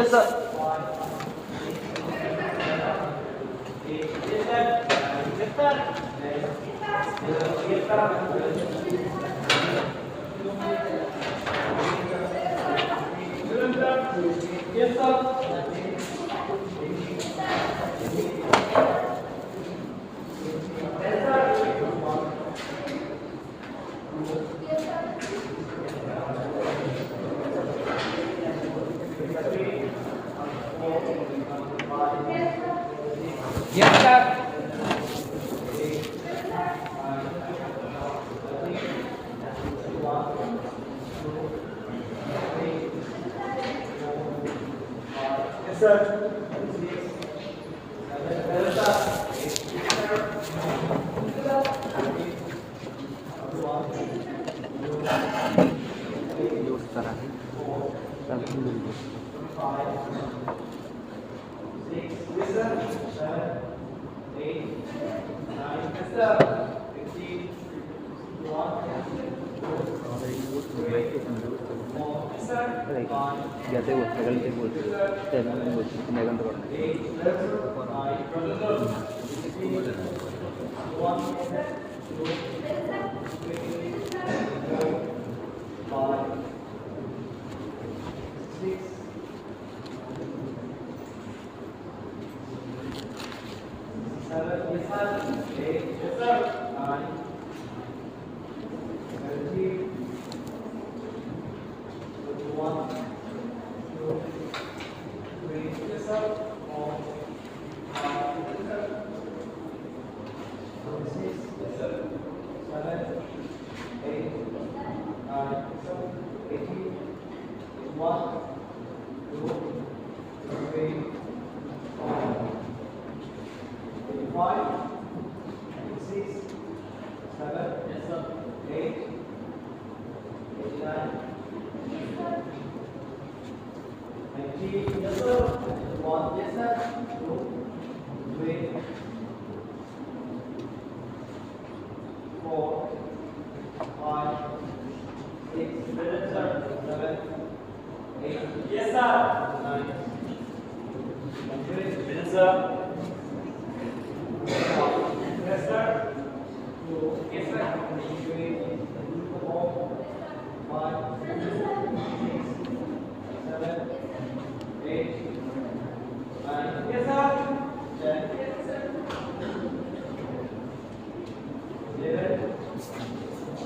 Yes, sir. Yes, sir. Yes, sir. Yes, sir. যাতে বলতে বলতে আমি বলছি তুমি এখন তো করো Yes, sir. Yes, sir. Yes, sir. Yes, sir. 5, 6, 7, 8, 9. Yes, sir. 10. Yes, sir. 11,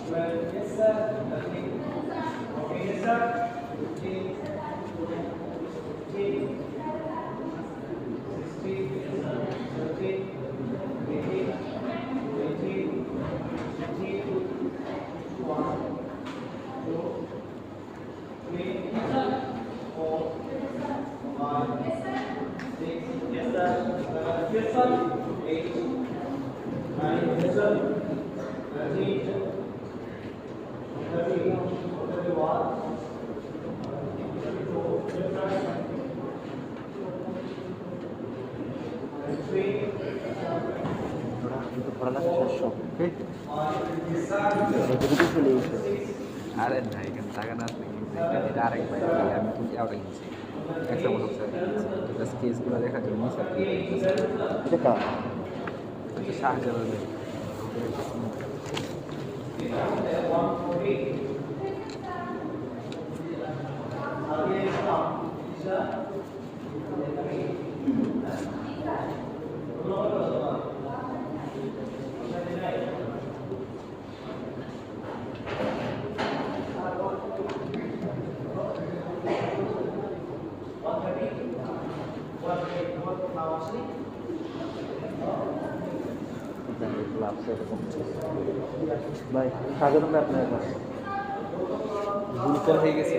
12. Yes, sir. 13. Okay, yes, sir. 15. 16, 17, 18, 19, 21, 2, 3, 4, 5, 6, yes sir, 7, yes sir, 8, 9, yes sir, 13, 31, 32, yes sir. Ada naik kan tangan asli direct by আমি তো out গেছি একটা মনে হচ্ছে এটা sketch গুলো দেখার জন্য স্যার এটা কা এটা শাহজালাল ভাই স্বাগতম আপনার কাছে ভুল হয়ে গেছে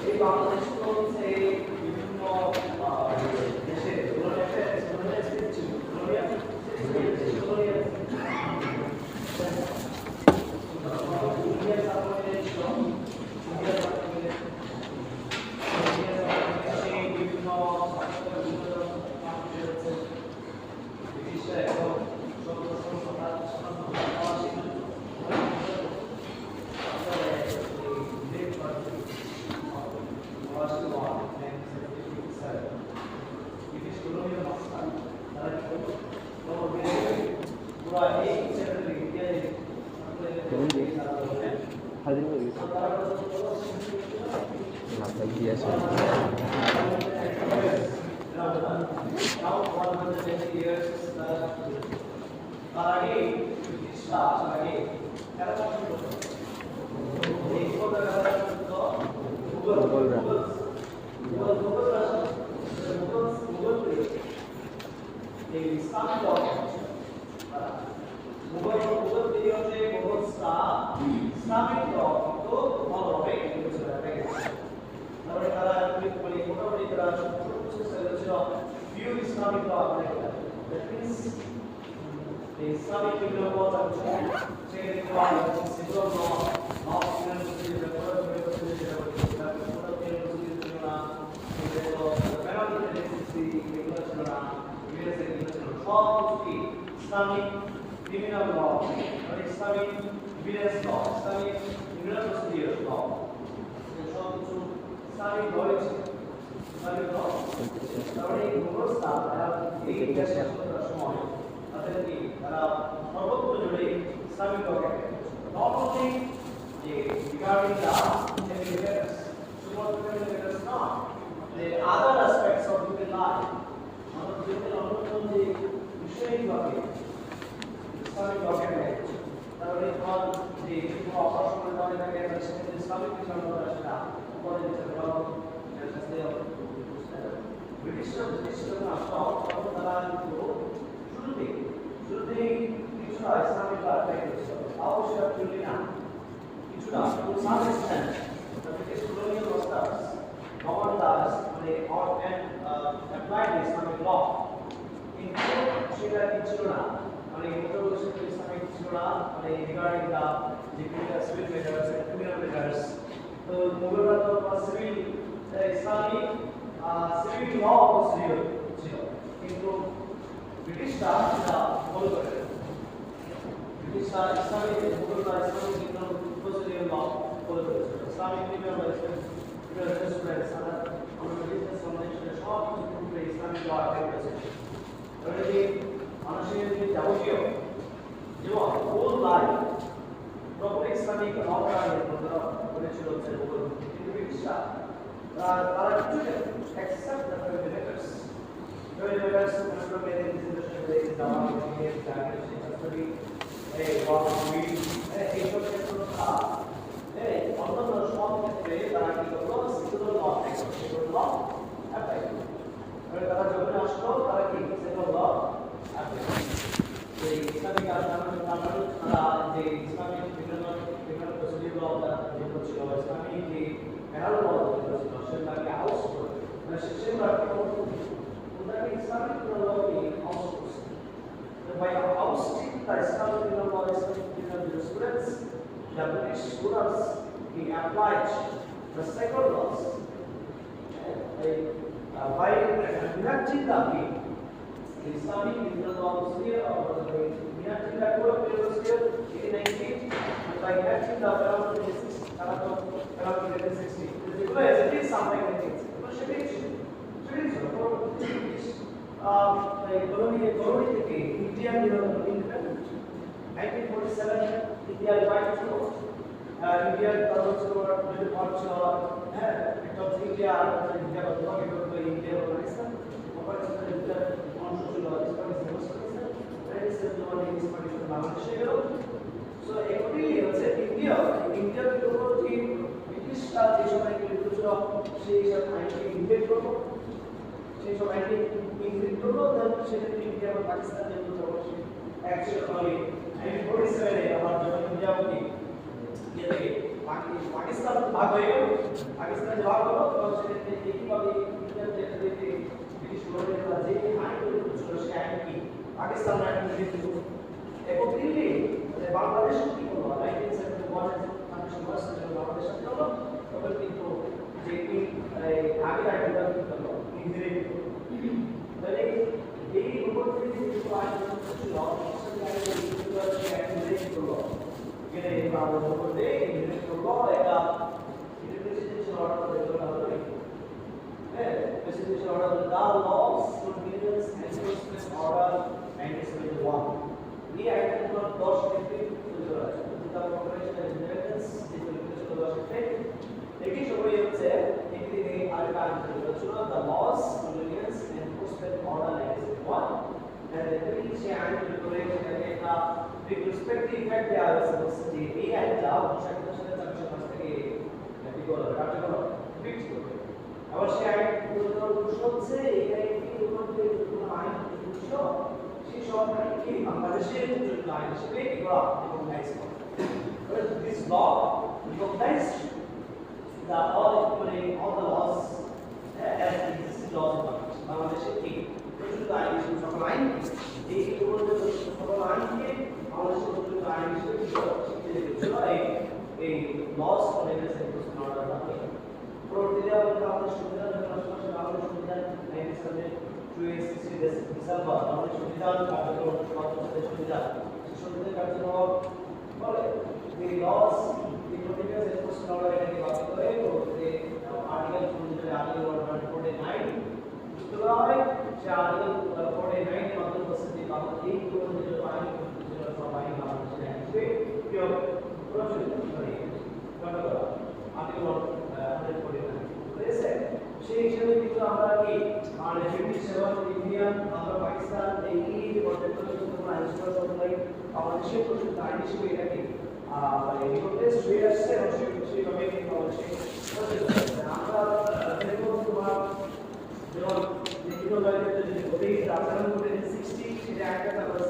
এই বাংলাদেশ তো হচ্ছে বিভিন্ন দেশে হাজির হয়ে গেছে লাভটা দিয়ে আসে Now 120 years again starts again. Islamic law that means the Islamic kingdom was a second law, civil law, law university, the first university, the Islamic criminal law, or Islamic evidence law, Islamic criminal procedure law. Islamic knowledge, Islamic law. তাহলে এই ব্যবস্থা এই দেশে করার সময় তাদের কি তারা সর্বত্র জুড়ে ইসলামিক লকে not only regarding the evidence, evidence not the other aspects of human life. আমাদের জীবনের অন্যান্য যে বিষয়গুলোকে ইসলামিক লকে তাহলে তোমার যে অপারেশন করে দেওয়া থাকে সেখানে ইসলামিক কিছু সেটা উপরে দিতে পারো ব্রিটিশরা সব তারা শুরুতেই কিছুটা ইসলামিক অবশ্যই না কিছুটা some extent British colonial masters governed us and applied Islamic law কিন্তু সেটা কি ছিল না মোটামুটি ইসলামিক ছিল না regarding the civil matters and criminal matters তো মুঘলরা তো civil Islamic civil law procedure ছিল কিন্তু ব্রিটিশরা সেটা ফলো করে ব্রিটিশরা ইসলামিক মুঘলরা Islamic criminal procedure law follow করেছিল ইসলামিক ক্রিমিনাল জারিসপ্রুডেন্স আমরা বিজনেস কনভেনশনে সব কিছু করে ইসলামিক ল অ্যাপ্লাই করেছে তাহলে যে মানুষের যে যাবতীয় জীবন whole life proper Islamic law করেছিল হচ্ছে মুঘল কিন্তু ব্রিটিশরা তারা কিছু accept the letters. Very letters from the institution they down here study what we এই সব ক্ষেত্রে অন্যান্য সব ক্ষেত্রে তারা কি করলো সিকুলার ল সিকুলার ল অ্যাপ্লাই করে তারা যখন আসলো তারা কি সিকুলার ল অ্যাপ্লাই এই ইসলামিক আন্দোলন তারা যে ইসলামিক বিভিন্ন প্রসিডিউর ল তারা ছিল ইসলামিক যে penal law sebagai ausdruck. Sebagai untuk Islamic law ini ausdruck. By ausdruck Islamic law Islamic jurisprudence, Japanese scholars he applied the secular laws. By enacting the Islamic law procedure or enacting the code of procedure in 19 and by enacting the it is something like this. Colony থেকে India independent. 1947 India divided to India যদি পাঁচ একটা India আর India বলতে India Pakistan Pakistan India অংশ ছিল বাংলাদেশে গেল so এগুলি হচ্ছে ইন্ডিয়ার উপর কি ব্রিটিশরা যে সময় লিখেছিল সেই সব আইনকে ইনভেট করবো সেই সব আইনকে ইনভেট করবো সেটা ইন্ডিয়া বা পাকিস্তান যেগুলো অবশ্যই এক অ্যাকচুয়ালি 1947 এ আমার যখন ইন্ডিয়া কি ইয়ে থেকে পাকিস্তান ভাগ হয়ে গেল, পাকিস্তান ভাগ হলো তখন সেক্ষেত্রে একইভাবে ইন্ডিয়ান যেটাতে ব্রিটিশ গভর্নমেন্ট যে আইন তৈরি করেছিল সেই আইন কি পাকিস্তান আইন কিন্তু এবং দিল্লি বাংলাদেশ কি করলো 1971 এ কমিশন ভার্সেস বাংলাদেশ সাথে হলো তখন কিন্তু যে কি আগে আইনটা কি করলো ইংরেজি তাহলে এই উপর থেকে যে আইন ছিল সেটা ইংরেজি করলো গেলে বাংলাদেশ করতে ইংরেজি করলো এটা প্রেসিডেন্সিয়াল অর্ডার করে দেওয়া হলো হ্যাঁ প্রেসিডেন্সিয়াল অর্ডার দা লস কনভিনিয়েন্স এনফোর্সমেন্ট অর্ডার 1971 এই আইনগুলো 10 থেকে তৈরি করা হয়েছে যেটা কর্পোরেশন ইন্ডিপেন্ডেন্স যে তৈরি করেছিল 10 থেকে একই সময় হচ্ছে একটি আরেকটা আইন তৈরি করেছিল the laws convenience enforcement order 1971 and the সেই আইন তৈরি করে সেটাকে একটা রিট্রোস্পেক্টিভ ইফেক্ট দেওয়া হয়েছে বলছে যে এই আইনটা 1961 সালে 4 মাস থেকে কি বলা কার্যকর ফিক্স করবে আবার সেই আইন প্রশ্ন হচ্ছে এই আইনটি উপরে কোন আইন তৈরি সেই সব আইনকে বাংলাদেশের জন্য আইন হিসেবে করা রিকগনাইজ করা this law recognized the all the laws as existing laws in বাংলাদেশে কি প্রচলিত আইন হিসেবে সকল আইন এই সকল আইনকে বাংলাদেশের প্রচলিত আইন হিসেবে স্বীকৃতি দিয়েছিল এই লস কনভিনিয়েন্স এনফোর্সমেন্ট অর্ডার নামে পরবর্তীতে আমাদের সংবিধান বাংলাদেশ সংবিধান 1960 ডিসেম্বর আমাদের সংবিধান কার্যক্রম সংবিধান কার্যক্রম বলে the laws the continuous enforcement order এটাকে বাতিল করে পরবর্তীতে আর্টিকেল সংবিধানের আর্টিকেল 149 যুক্ত করা হয় সেই আর্টিকেল 49 এর মাধ্যমে বলছে যে বাংলাদেশ এই যে আইন সব আইন বাংলাদেশের আইন হিসেবে কি হবে প্রচলিত করে করা আর্টিকেল 149 বুঝেছে সেই হিসেবে কিন্তু আমরা কি মানে ব্রিটিশ এবং ইন্ডিয়ান আমরা পাকিস্তান এই যে পর্যন্ত আইন সরকার বাংলাদেশের প্রচলিত আইন হিসেবে এটাকে রিকগনাইজ হয়ে আসছে এবং সেইভাবে কিন্তু আমরা দেখবো তোমার যেমন বিভিন্ন জায়গাতে যদি বলি আচরণ করে 60 সেটা একটা কাগজ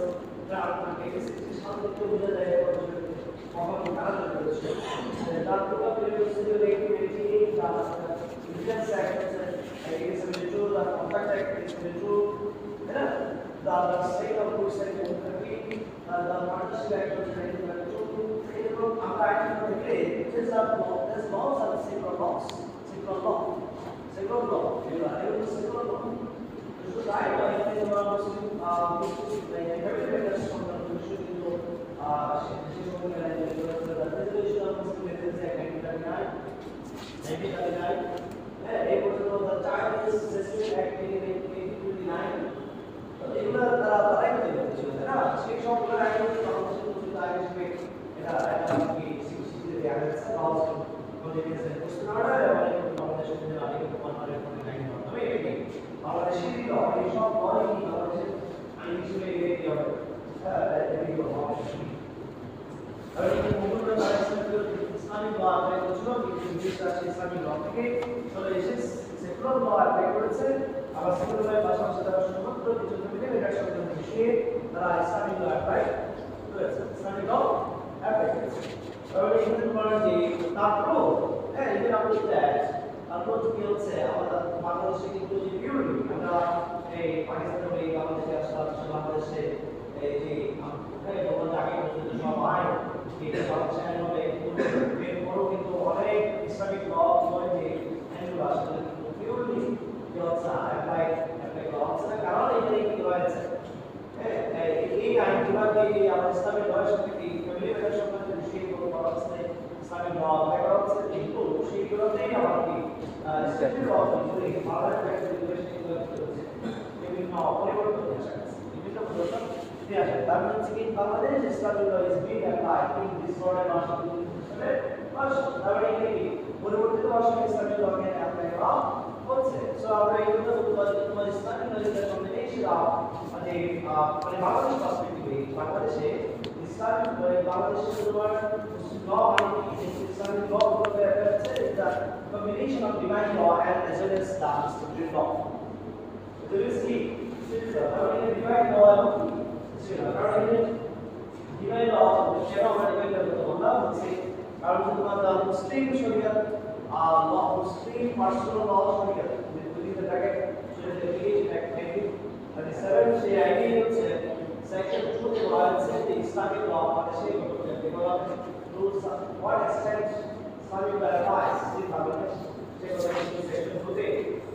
আপনাকে 60 সাল থেকে বোঝা যায় কখন কারা করেছে তার পুরো পিরিয়ড ছিল 1988 তার ইন্ডিয়ান অ্যাক্ট আছে 1972 তার কন্ট্রাক্ট অ্যাক্ট 1972 है ना the state of goods and 1930 the partnership act of 1992 ये लोग আমরা আইন করতে this laws are secular law এগুলো secular law so তাই এই আমরা মুসলিম every members from the constitution কিন্তু সেই সময় resolution of Muslim Members Act 1939 এই পর্যন্ত the Child Citizenship Act 1929 এগুলো তারাই তৈরি করেছিল না সেই সবগুলো আইন বাংলাদেশের প্রচলিত আইন হিসেবে এটা কি স্বীকৃতি দেওয়া হয়েছে লস কনভিনিয়েন্স এনফোর্সমেন্ট অর্ডার এবং বাংলাদেশের জন্য আর্টিকেল 149 মাধ্যমে এটি বাংলাদেশের এই সব লই বাংলাদেশের আইন হিসেবে এটি হবে এটি হবে আর এই মূল ইসলামিক ল অ্যাপ্লাই করছিল কিন্তু ইংলিশ রাষ্ট্র ইসলামিক ল থেকে চলে এসে সেকুলার ল অ্যাপ্লাই করেছে আবার সেকুলার পাশাপাশি তারা শুধুমাত্র কিছু জমিতে এটার সঙ্গে মিশিয়ে তারা ইসলামিক ল অ্যাপ্লাই করেছে ইসলামিক ল অ্যাপ্লাই করেছে তাহলে এখানে বলেন যে তারপরও হ্যাঁ ইভেন আপনি দ্যাট তারপর কি হচ্ছে আমাদের বাংলাদেশে কিন্তু যে বিউটি আমরা এই পাকিস্তান থেকে বাংলাদেশে আসলাম বাংলাদেশে এই যে ওখানে বলতে আগে পর্যন্ত সব আইন এই বাংলাদেশের মধ্যে এরপরও কিন্তু অনেক ইসলামিক ল বলে যে আইনগুলো আসলে কিন্তু পিওরলি কি হচ্ছে অ্যাপ্লাই করা হচ্ছে না কারণ এখানে কি রয়েছে এই আইনগুলোকে আমাদের ইসলামের লয়ের সাথে কি ফ্যামিলি ম্যাটার সম্পর্কে বিষয়গুলো করা হচ্ছে ইসলামিক ল অ্যাপ্লাই করা হচ্ছে কিন্তু সেইগুলোতেই আমার কি স্টেটের ল কিন্তু বাংলাদেশ একটা রেগুলেশন এগুলো হচ্ছে বিভিন্ন পরিবর্তন আসছে বিভিন্ন পরিবর্তন দেয়া আছে তার মানে হচ্ছে কি Bangladesh Islamic law is being applied in this modern version তারপরে কি পরিবর্তিত ভার্সন ইসলামিক লকে অ্যাপ্লাই করা হচ্ছে সো আমরা এইগুলো তোমার ইসলামিক লজিকের কম্বিনেশন অফ মানে বাংলাদেশ পার্সপেক্টিভে বাংলাদেশে ইসলামিক বাংলাদেশে তোমার ল ইসলামিক ল বলতে হচ্ছে the combination of divine law and as well as the statutory law তো দিস কি ডিভাইন ল এবং কারণ মুসলিম শরিয়াত law মুসলিম পার্সোনাল ল শরিয়াত within the bracket so the page active 37 সেই আইডি হচ্ছে সেকশন 2 তে বলা আছে যে ইসলামিক ল মানে সেই development rules what extent Islamic law applies যে ভাবে যে কথা সেকশন 2 তে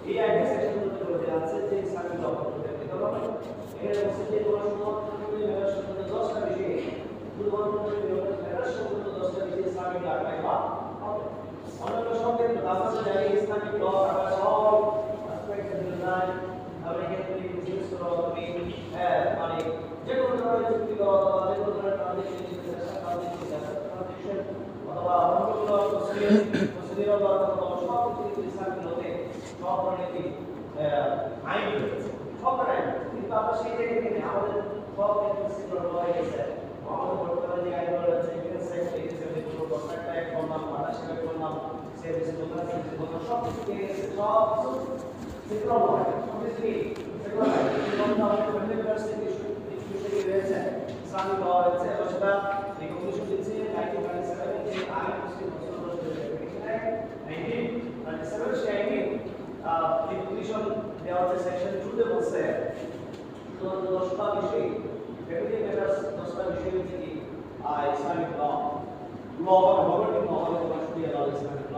এই আইডি সেকশন 2 তে বলা আছে যে ইসলামিক ল ডেভেলপমেন্ট এর মধ্যে যে কোনো সম্পূর্ণ 10টা বিষয় শুধুমাত্র সম্পূর্ণ 10টা বিষয় ইসলামিক ল অ্যাপ্লাই করা হবে অন্যান্য সব ক্ষেত্রে দাসা যায় ইসলামিক ল আমরা সব অ্যাসপেক্ট ডিজাইন আমরা এখানে বিজনেস করা হবে মানে যে কোনো ধরনের চুক্তি করা অথবা যে কোনো ধরনের ট্রানজাকশন অথবা অন্য কোনো প্রসিডিউর বা সব কিছু ইসলামিক লতে সব ধরনের আইন রয়েছে সব ধরনের কিন্তু আমরা সেই জায়গায় আমাদের সব প্রসিডিউর হয়ে গেছে আমাদের বর্তমানে যে আইন রয়েছে এখানে সেক্টর এক্সিকিউটিভ পুরো কন্ট্রাক্ট অ্যাক্ট করলাম পার্টনারশিপ করলাম সার্ভিস করলাম সব কিছু দিয়ে গেছে সব সেগুলো হয় সব কিছু সেগুলো হয় আমাদের ইউনিভার্সিটি ইস্যু রয়েছে ইসলামিক ল রয়েছে এবং সেটা এই কমিশন দিচ্ছে 1997 যে আইন মুসলিম এই কমিশন দেওয়া হচ্ছে সেকশন 2 তে বলছে তো 10টা বিষয় ফ্যামিলি ম্যাটার্স 10টা বিষয় হচ্ছে কি ইসলামিক ল ল বা গভর্নিং ল বা শরিয়া ল ইসলামিক ল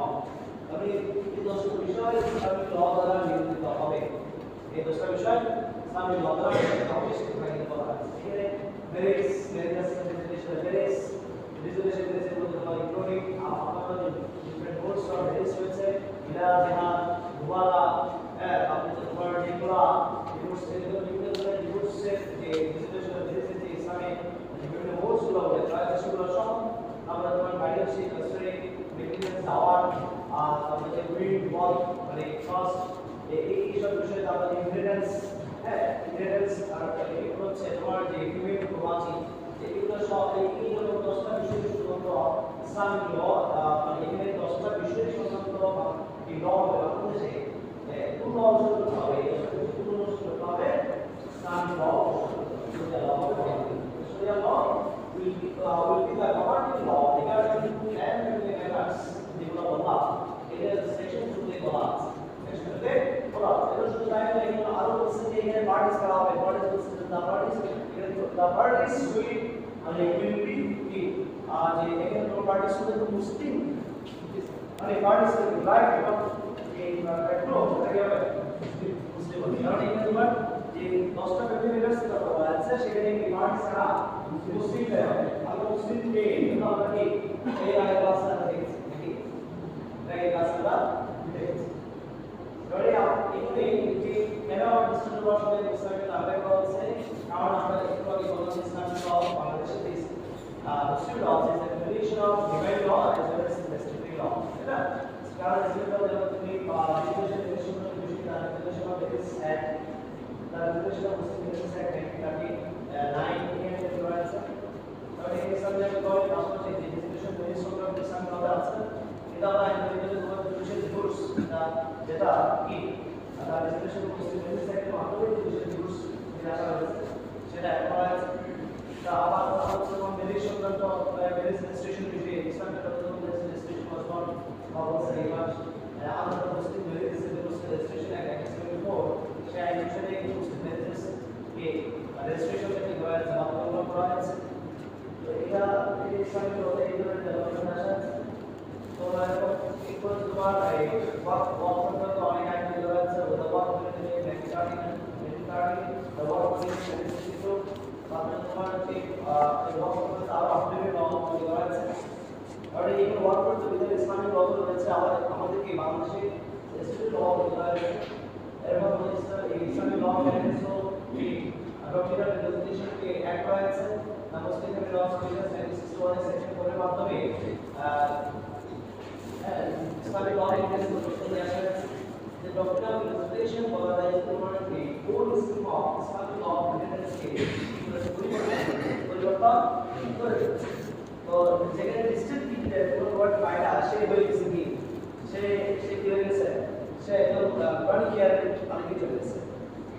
তবে এই 10টা বিষয় ইসলামিক ল দ্বারা নিয়ন্ত্রিত হবে এই 10টা বিষয় ইসলামিক ল দ্বারা নিয়ন্ত্রিত হবে সেটা বলা আছে এখানে ম্যারেজ রিজুলেশন রয়েছে বলতে পারি ইকোনমিক আপনাদের ডিফারেন্ট কোর্স অফ ম্যারেজ রয়েছে ইলা জাহান মুবালা আপনি তো তোমার যেগুলো ডিভোর্স এগুলো বিভিন্ন ধরনের ডিভোর্সের যে রিজুলেশন রয়েছে যে ইসলামে বিভিন্ন কোর্সগুলো রয়েছে সেগুলো সব আমরা তোমার গাইডেন্স কাস্টরি মেইনটেনেন্স দাওয়াত আমাদের উইল ওয়াল মানে ট্রাস্ট এই সব বিষয়ে আমাদের ইনহেরিটেন্স ইনহেরিটেন্স আর এগুলো হচ্ছে তোমার যে হিউম্যান প্রপার্টি এগুলো সব এই হলো 10টা বিষয় শুধুমাত্র ইসলামিক ল মানে এখানে 10টা বিষয় সংক্রান্ত এই ল বাংলাদেশে পূর্ণ অর্জন করতে হবে পূর্ণ অর্জন করতে হবে ইসলামিক ল শরিয়া ল will be the governing law regarding and family matters যেগুলো বলা এটা সেকশন 2 তে বলা আছে সেকশন 2 তে বলা আছে এটা শুধু তাই না এখানে আরো বলছে যে এখানে পার্টিস করা হবে পার্টিস বলছে the parties will মানে will be কি যে এখানে কোনো পার্টিস হলে তো মুসলিম মানে পার্টিস রাইট এবং এই রাইটগুলো থাকে হবে মুসলিম কারণ এখানে তোমার যে 10টা ফ্যামিলি মেম্বার্স কথা বলা আছে সেখানে কি পার্টিস ছাড়া মুসলিম হবে আমরা মুসলিমকে কিন্তু আমরা কি এই আগে ক্লাসটা দেখেছি নাকি এই ক্লাসটা দেখেছি ধরে এখানে যে কেন ডিস্ট্রিক্ট ভাষাতে ইসলামিক আলাদা করা হচ্ছে কারণ আমরা একটু আগে বললাম ইসলামিক ল বাংলাদেশে মুসলিম ল is the combination of divine law as well as statutory law তাই না কারণ ইসলামিক ল যেমন তুমি regulation of Marriage Act the Regulation of Muslim Marriage Act 1939 এর যে রয়েছে তাহলে এই সাবজেক্ট কয় আসলে যে রেগুলেশন তৈরি সংক্রান্ত ইসলামিক ল আছে এটা আমরা ইন্ডিভিজুয়াল তোমাদের পুলিশের ডিভোর্স যেটা কি তার রেগুলেশন অফ মুসলিম ম্যারেজ অ্যাক্টের মাধ্যমে পুলিশের ডিভোর্স যেটা আসা হয়েছে সেটা করা হয়েছে তা আবার হচ্ছে কোন ম্যারেজ সংক্রান্ত ম্যারেজ রেজিস্ট্রেশন বিষয়ে Islamic marriage registration was not also Eva's আমাদের মুসলিম ম্যারেজ রেজিস্ট্রেশন অ্যাক্ট 1974 সেই আইন অনুসারে মুসলিম ম্যারেজ কে রেজিস্ট্রেশন করতে করা হয়েছে বাধ্যতামূলক করা হয়েছে তো এটা ইসলামিক ল এই ধরনের ডেভেলপমেন্ট আসা তো equal to our work সংক্রান্ত অনেক আইন রয়েছে the work related regarding the work related to তারপরে তোমার যে ওয়ার্ক করতে আরো আপডেটেড ল রয়েছে আর এই ওয়ার্ক করতে ভিতরে ইসলামিক ল রয়েছে আমাদেরকে বাংলাদেশে স্টেট ল রয়েছে এবং ইসলামিক ল মেনেন্সো কি ডক্টরাল রেজুলেশন কে অ্যাক্ট রয়েছে মুসলিম ল সেকশন 61 সেকশন 4 এর মাধ্যমে Islamic law is the doctrinal representation for the whole scheme of Islamic law within the state. तो যেখানে ডিস্ট্রিক্ট কিতে পুরো ওয়ার্ড পায়না সে হয়ে গেছে কি সে কি হয়ে গেছে সে একদম প্রাণী কেয়ার অনেক কিছু চলে গেছে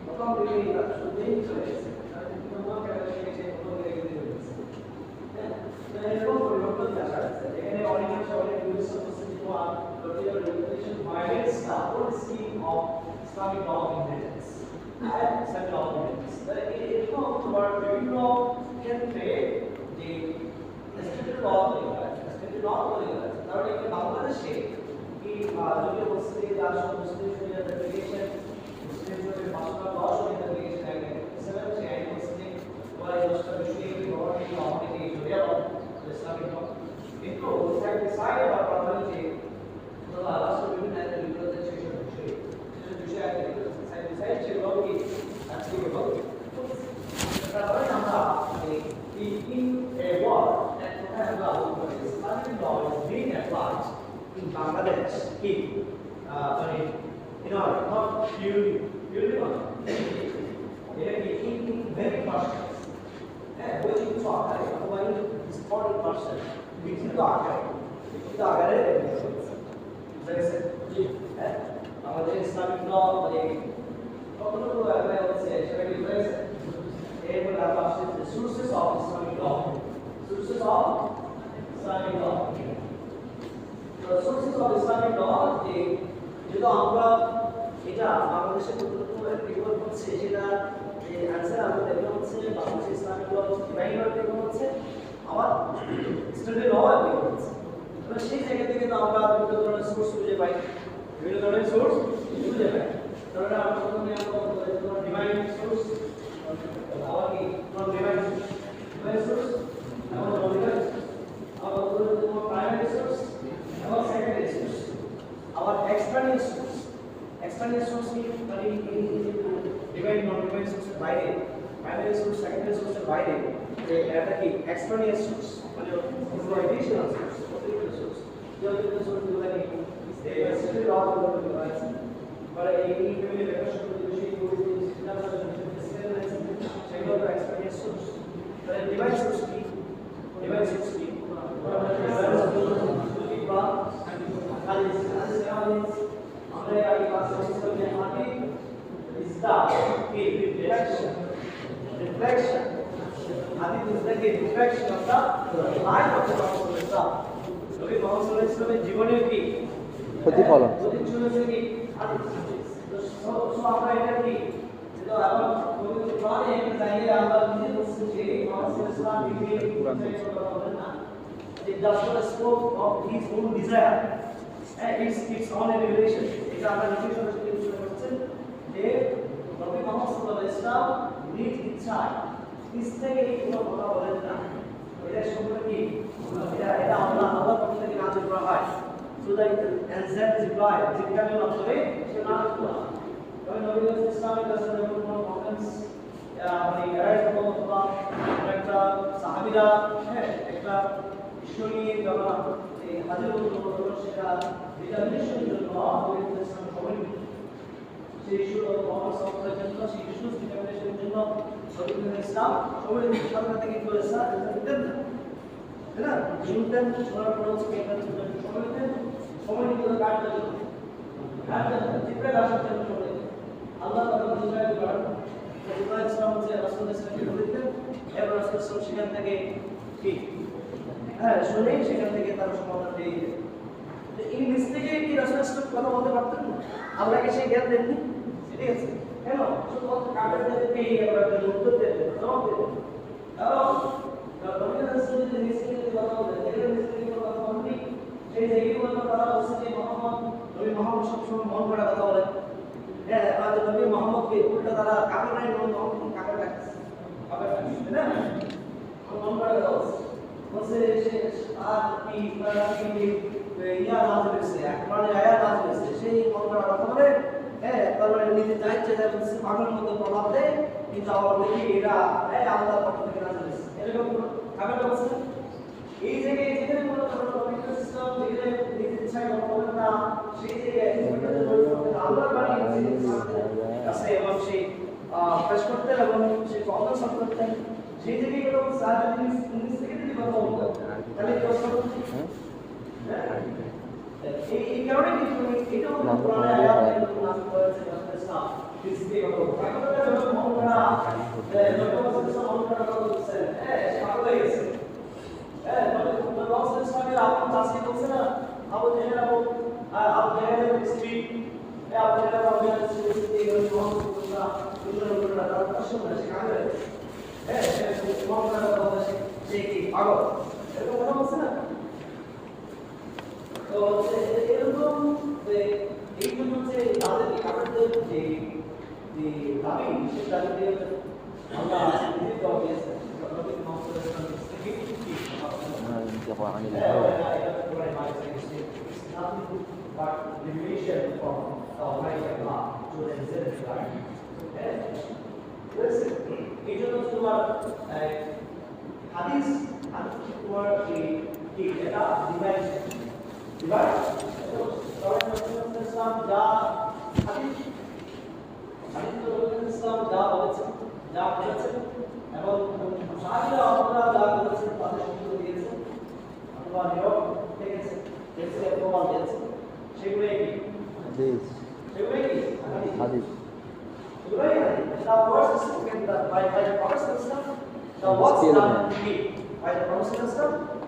প্রথম দিকে শুধুই চলে গেছে আর কিন্তু মন কেন সে প্রথম দিকে চলে গেছে হ্যাঁ তো এরকম পরিবর্তন আসা যাচ্ছে এখানে অনেক অনেক Islamic law of inheritance Islamic law of inheritance এরকম তোমার বিভিন্ন ক্ষেত্রে যে স্টেটের ল তৈরি করা স্টেটের ল তৈরি করা কারণ এখানে বাংলাদেশে কি যদিও বলছে যে আসলে মুসলিম শরীয়ত অ্যাপ্লিকেশন মুসলিম শরীয়তের মাসুল ল শরীয়ত অ্যাপ্লিকেশন আইন সেভেন যে আইন বলছে যে তোমার এই দশটা বিষয়ে কি গভর্নমেন্ট ল থেকে শরিয়া ল ইসলামিক ল কিন্তু সাইড সাইড বা প্রবলেম যে তোমরা রাষ্ট্র বিভিন্ন আইনের বিরুদ্ধে সেসব বিষয়ে আইন সাইড সাইড যেগুলো কি আজকে বল তারপরে আমরা in a war that Islamic law is being applied in Bangladesh not purely not in very partials which is আকারে অথবা in distorted partial বিকৃত আকারে বুঝেছে আমাদের ইসলামিক ল মানে কতটুকু অ্যাপ্লাই হচ্ছে সেটা কি বুঝেছে এরপর আমরা আসছে sources of Islamic law sources of Islamic law তো sources of Islamic law যেটা আমরা এটা বাংলাদেশে কতটুকু রিপোর্ট হচ্ছে সেটা যে आंसर আমরা দেখলাম হচ্ছে Bangladesh Islamic law divine article হচ্ছে আবার স্ট্যান্ডার্ড ল আর্টিকেল হচ্ছে তো সেই জায়গা থেকে তো আমরা বিভিন্ন ধরনের সোর্স খুঁজে পাই বিভিন্ন ধরনের সোর্স খুঁজে পাই ধরুন আমরা প্রথমে আমরা ডিভাইন সোর্স আবার কি নন ডিভাইন সোর্স এবং নন ডিভাইন আবার প্রাইমারি সোর্স এবং সেকেন্ডারি সোর্স আবার এক্সটার্নাল সোর্স কি মানে ডিভাইন নন ডিভাইন সোর্সের বাইরে প্রাইমারি সোর্স সেকেন্ডারি সোর্সের বাইরে যে এটা কি এক্সটার্নাল সোর্স মানে অ্যাডিশনাল সোর্স অতিরিক্ত সোর্স যেগুলো সোর্সগুলো কি সেকেন্ডারি ল গুলো আছে মানে এই ফ্যামিলি রেকর্ড করতে সেই পরিস্থিতি সিস্টেম সেগুলো তো এক্সটার্নাল সোর্স তাহলে ডিভাইন সোর্স কি আমরা এই ক্লাসে শিখতে হাঁটি is the reflection hadith is the reflection of the life of the Prophet নবী মুহাম্মদ সাল্লাল্লাহু আলাইহি ওয়াসাল্লামের জীবনের কি প্রতিফলন হচ্ছে কি হাদিস তো আমরা এটা কি যেটা এখন পবিত্র কোরআনে একটা জায়গায় আমরা নিজে বলছি যে মুহাম্মদ সাল্লাল্লাহু আলাইহি ওয়াসাল্লাম না it does not spoke of his own desire it's on a revelation এটা আমরা নিজে সরাসরি বুঝতে পারছি যে নবী মুহাম্মদ সাল্লাল্লাহু আলাইহি ওয়াসাল্লাম নিজ ইচ্ছায় নিজ থেকে এই কোনো কথা বলেন না এটা সম্পর্কে এটা আল্লাহর পক্ষ থেকে নাযিল করা হয় so that answer is applied যেখানে অন্তরে সে নাযিল করা তবে নবী ইসলামের কাছে যখন কোনো প্রবলেমস মানে এরাই অথবা একটা সাহাবীরা একটা ইস্যু নিয়ে যখন এই হাজির হতো সেটা ডিটারমিনেশনের জন্য নবী ইসলাম সবাই সেই ইস্যু মোহাম্মদ সাল্লাল্লাহু আলাইহি ওয়াসাল্লাম সেই ইস্যু ডিটারমিনেশনের জন্য নবী ইসলাম সবাই সামনে থেকে কি বলেছে দেন না শুনতেন শোনার পর হচ্ছে কেন সময় নিতে কাটতে জিব্রাইল আসার জন্য চলে আল্লাহ তাআলা জিব্রাইল করেন জিব্রাইল ইসলাম হচ্ছে রাসূল ইসলামকে বলতেন এবার রাসূল সেখান থেকে কি শুনে সেখান থেকে তার সমাধান দিয়ে ইংলিশ থেকে কি রাসূল ইসলাম কথা বলতে পারতেন না আমরা কি সেই জ্ঞান দেননি ঠিক আছে কেন শুধুমাত্র কাগজ থেকে এবার উত্তর দেন জবাব দেন কারণ নবী রাসূল যে নিশ্চিত কথা বলেন এর নিশ্চিত কথা বলেন সেই জায়গাগুলো তারা বলছে যে নবী মুহাম্মদ সবসময় মন করা কথা বলেন আজ নবী মুহাম্মদকে উল্টা তারা কাপড় নাই কাপড় রাখছে না মন করা কথা বলছে সে আর কি ইয়া নাযিল হয়েছে একবার আয়াত নাযিল হয়েছে সেই মন করা কথা বলে তারপরে নিজে চাইছে যে বলছে পাগলের মতো প্রভাব দেয় কিন্তু আবার দেখি এরা আল্লাহর পক্ষ থেকে নাযিল হয়েছে এরকম কাপড় বলছে এই জায়গায় যেখানে কোনো ধরনের সিস্টেম যেখানে নিজের ইচ্ছায় কথা বলেন না সেই জায়গায় আল্লাহর বাণী আছে এবং সেই পেশ করতেন এবং সেই প্রবলেম সলভ করতেন সেই জায়গায় কোনো সাহায্য ইংলিশ থেকে যদি কথা বলতেন তাহলে কি এই কারণে কিন্তু এটাও কোরআনে আয়াত নাম করেছে ইসলাম ফিজিক্যালি কথা বলতে যখন মন করা যখন মন করা কথা বলছেন পাগল হয়ে গেছে নবী ইসলামের আপন চাষি বলছে না আবু জাহেল স্ত্রী আবু জাহেল সমাজের কথা বলছে সে কি পাগল এরকম কথা বলছে না তো এরকম যে এই জন্য যে তাদের কাপড়দের যে দাবি সেটা যদি আমরা নিজে জবাব দিয়েছে انتقاء عن but deviation from the right Allah to the result right. Listen, এই জন্য তোমার হাদিস তোমার কি এটা ডিভাইস ইসলাম যা হাদিস ইসলাম যা বলেছেন এবং সাহাবীরা আপনারা যা বলেছেন তাদের সঙ্গে দিয়েছেন অথবা নিয়োগ থেকেছে দেখছে প্রমাণ দিয়েছে সেগুলো কি حديث সেগুলো কি حديث the words is spoken by the Prophet the words done by the Prophet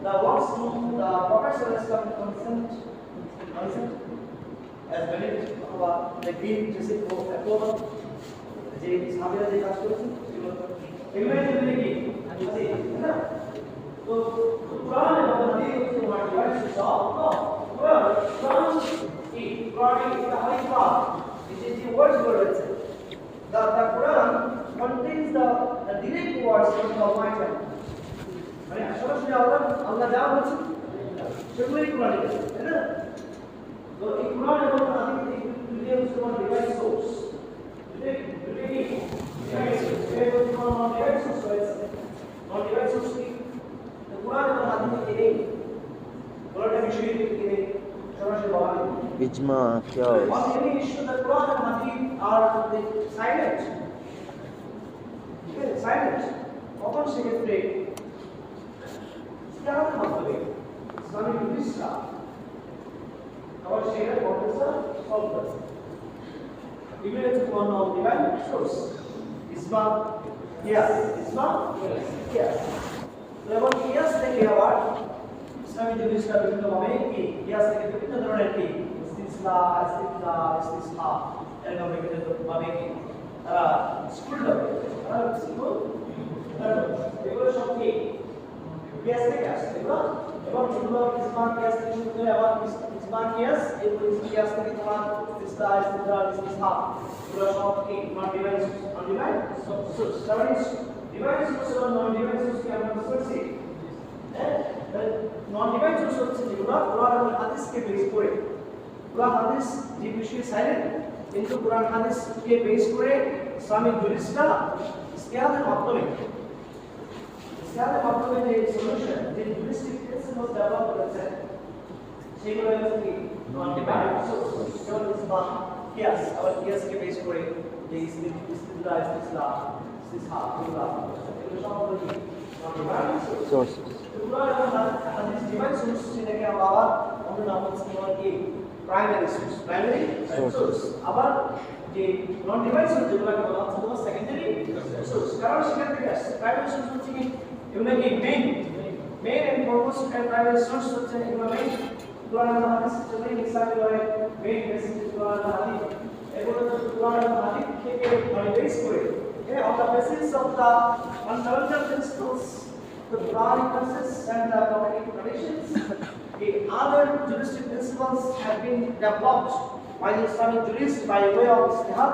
the words to the Prophet consent as many অথবা the green receipt for approval যে সাহাবীরা যে কাজ করেছেন এগুলো এগুলো কি হাদিস না তো কোরআন এবং হাদিস তোমার ডিভাইস সব কোরআন কি কোরআন এটা হাদিস এই যে ওয়ার্ডস রয়েছে the Quran contains the direct words from the Almighty মানে সরাসরি আল্লাহ যা বলেছেন সেগুলোই কোরআনে আছে তাই না তো এই কোরআন এবং হাদিস এই দুটো হচ্ছে আমার ডিভাইস সোর্স দুটো কি ডিভাইস সোর্স রয়েছে নন ডিভাইস সোর্স কি কোরআন এবং হাদিস এই কোরআনের বিষয়ে কি সরাসরি বলা নেই إجماع قياس on any issue the Quran and Hadith are silent. Okay, silent. কখন সেক্ষেত্রে ইসলামের মাধ্যমে ইসলামিক প্রতিষ্ঠা আবার সেখানে প্রফেসর সলভ করেছে এগুলো হচ্ছে one of divine source ইসমা কিয়াস এবং কিয়াস থেকে আবার ইসলামী প্রতিষ্ঠা বিভিন্নভাবে কি কিয়াস থেকে বিভিন্ন ধরনের কি ইস্তিসলা এরকম বিভিন্ন ভাবে কি তারা স্কুল এগুলো সব কি কিয়াস থেকে আসছে এগুলো এবং এগুলো ইসমান কিয়াস থেকে শুরু করে আবার ইসমান কিয়াস এগুলো কিয়াস থেকে তোমার ইস্তিসলা এগুলো সব কি তোমার ডিভাইস সোর্স তাহলে ডিভাইস সোর্স এবং নন ডিভাইস সোর্স কি আমরা বুঝছি হ্যাঁ নন ডিভাইস সোর্স হচ্ছে যেগুলো কোরআন এবং হাদিসকে বেস করে কোরআন হাদিস যে বিষয়ে সাইলেন্ট কিন্তু কোরআন হাদিসকে বেস করে ইসলামিক জুরিস্টরা ইস্তেহাদের মাধ্যমে যে সলিউশন যে জুরিস্টিক প্রিন্সিপলস ডেভেলপ করেছে সেগুলো হচ্ছে কি নন ডিভাইস সোর্স যেমন ইসলাম কিয়াস আবার কিয়াসকে বেস করে যে ইস্তিসলা এগুলো সব হলো কি নন ডিভাইস সোর্স কোরআন এবং হাদিস ডিভাইস সোর্স যেটাকে আমরা আবার অন্য নাম হচ্ছে কি primary source আবার যে নন ডিভাইস সোর্স যেগুলোকে বলা হচ্ছে তোমার সেকেন্ডারি সোর্স কারণ সেখান থেকে আসছে প্রাইমারি সোর্স হচ্ছে কি এগুলো কি main and purpose and primary source হচ্ছে এগুলো মেইন কোরআন এবং হাদিস যদি ইসলামী করে মেইন বেসিস কোরআন এবং হাদিস এগুলো কোরআন এবং হাদিস থেকে মানে বেস করে on the basis of the fundamental principles the Quranic concepts and the Quranic traditions the other juristic principles have been developed by the Islamic jurists by way of istihad,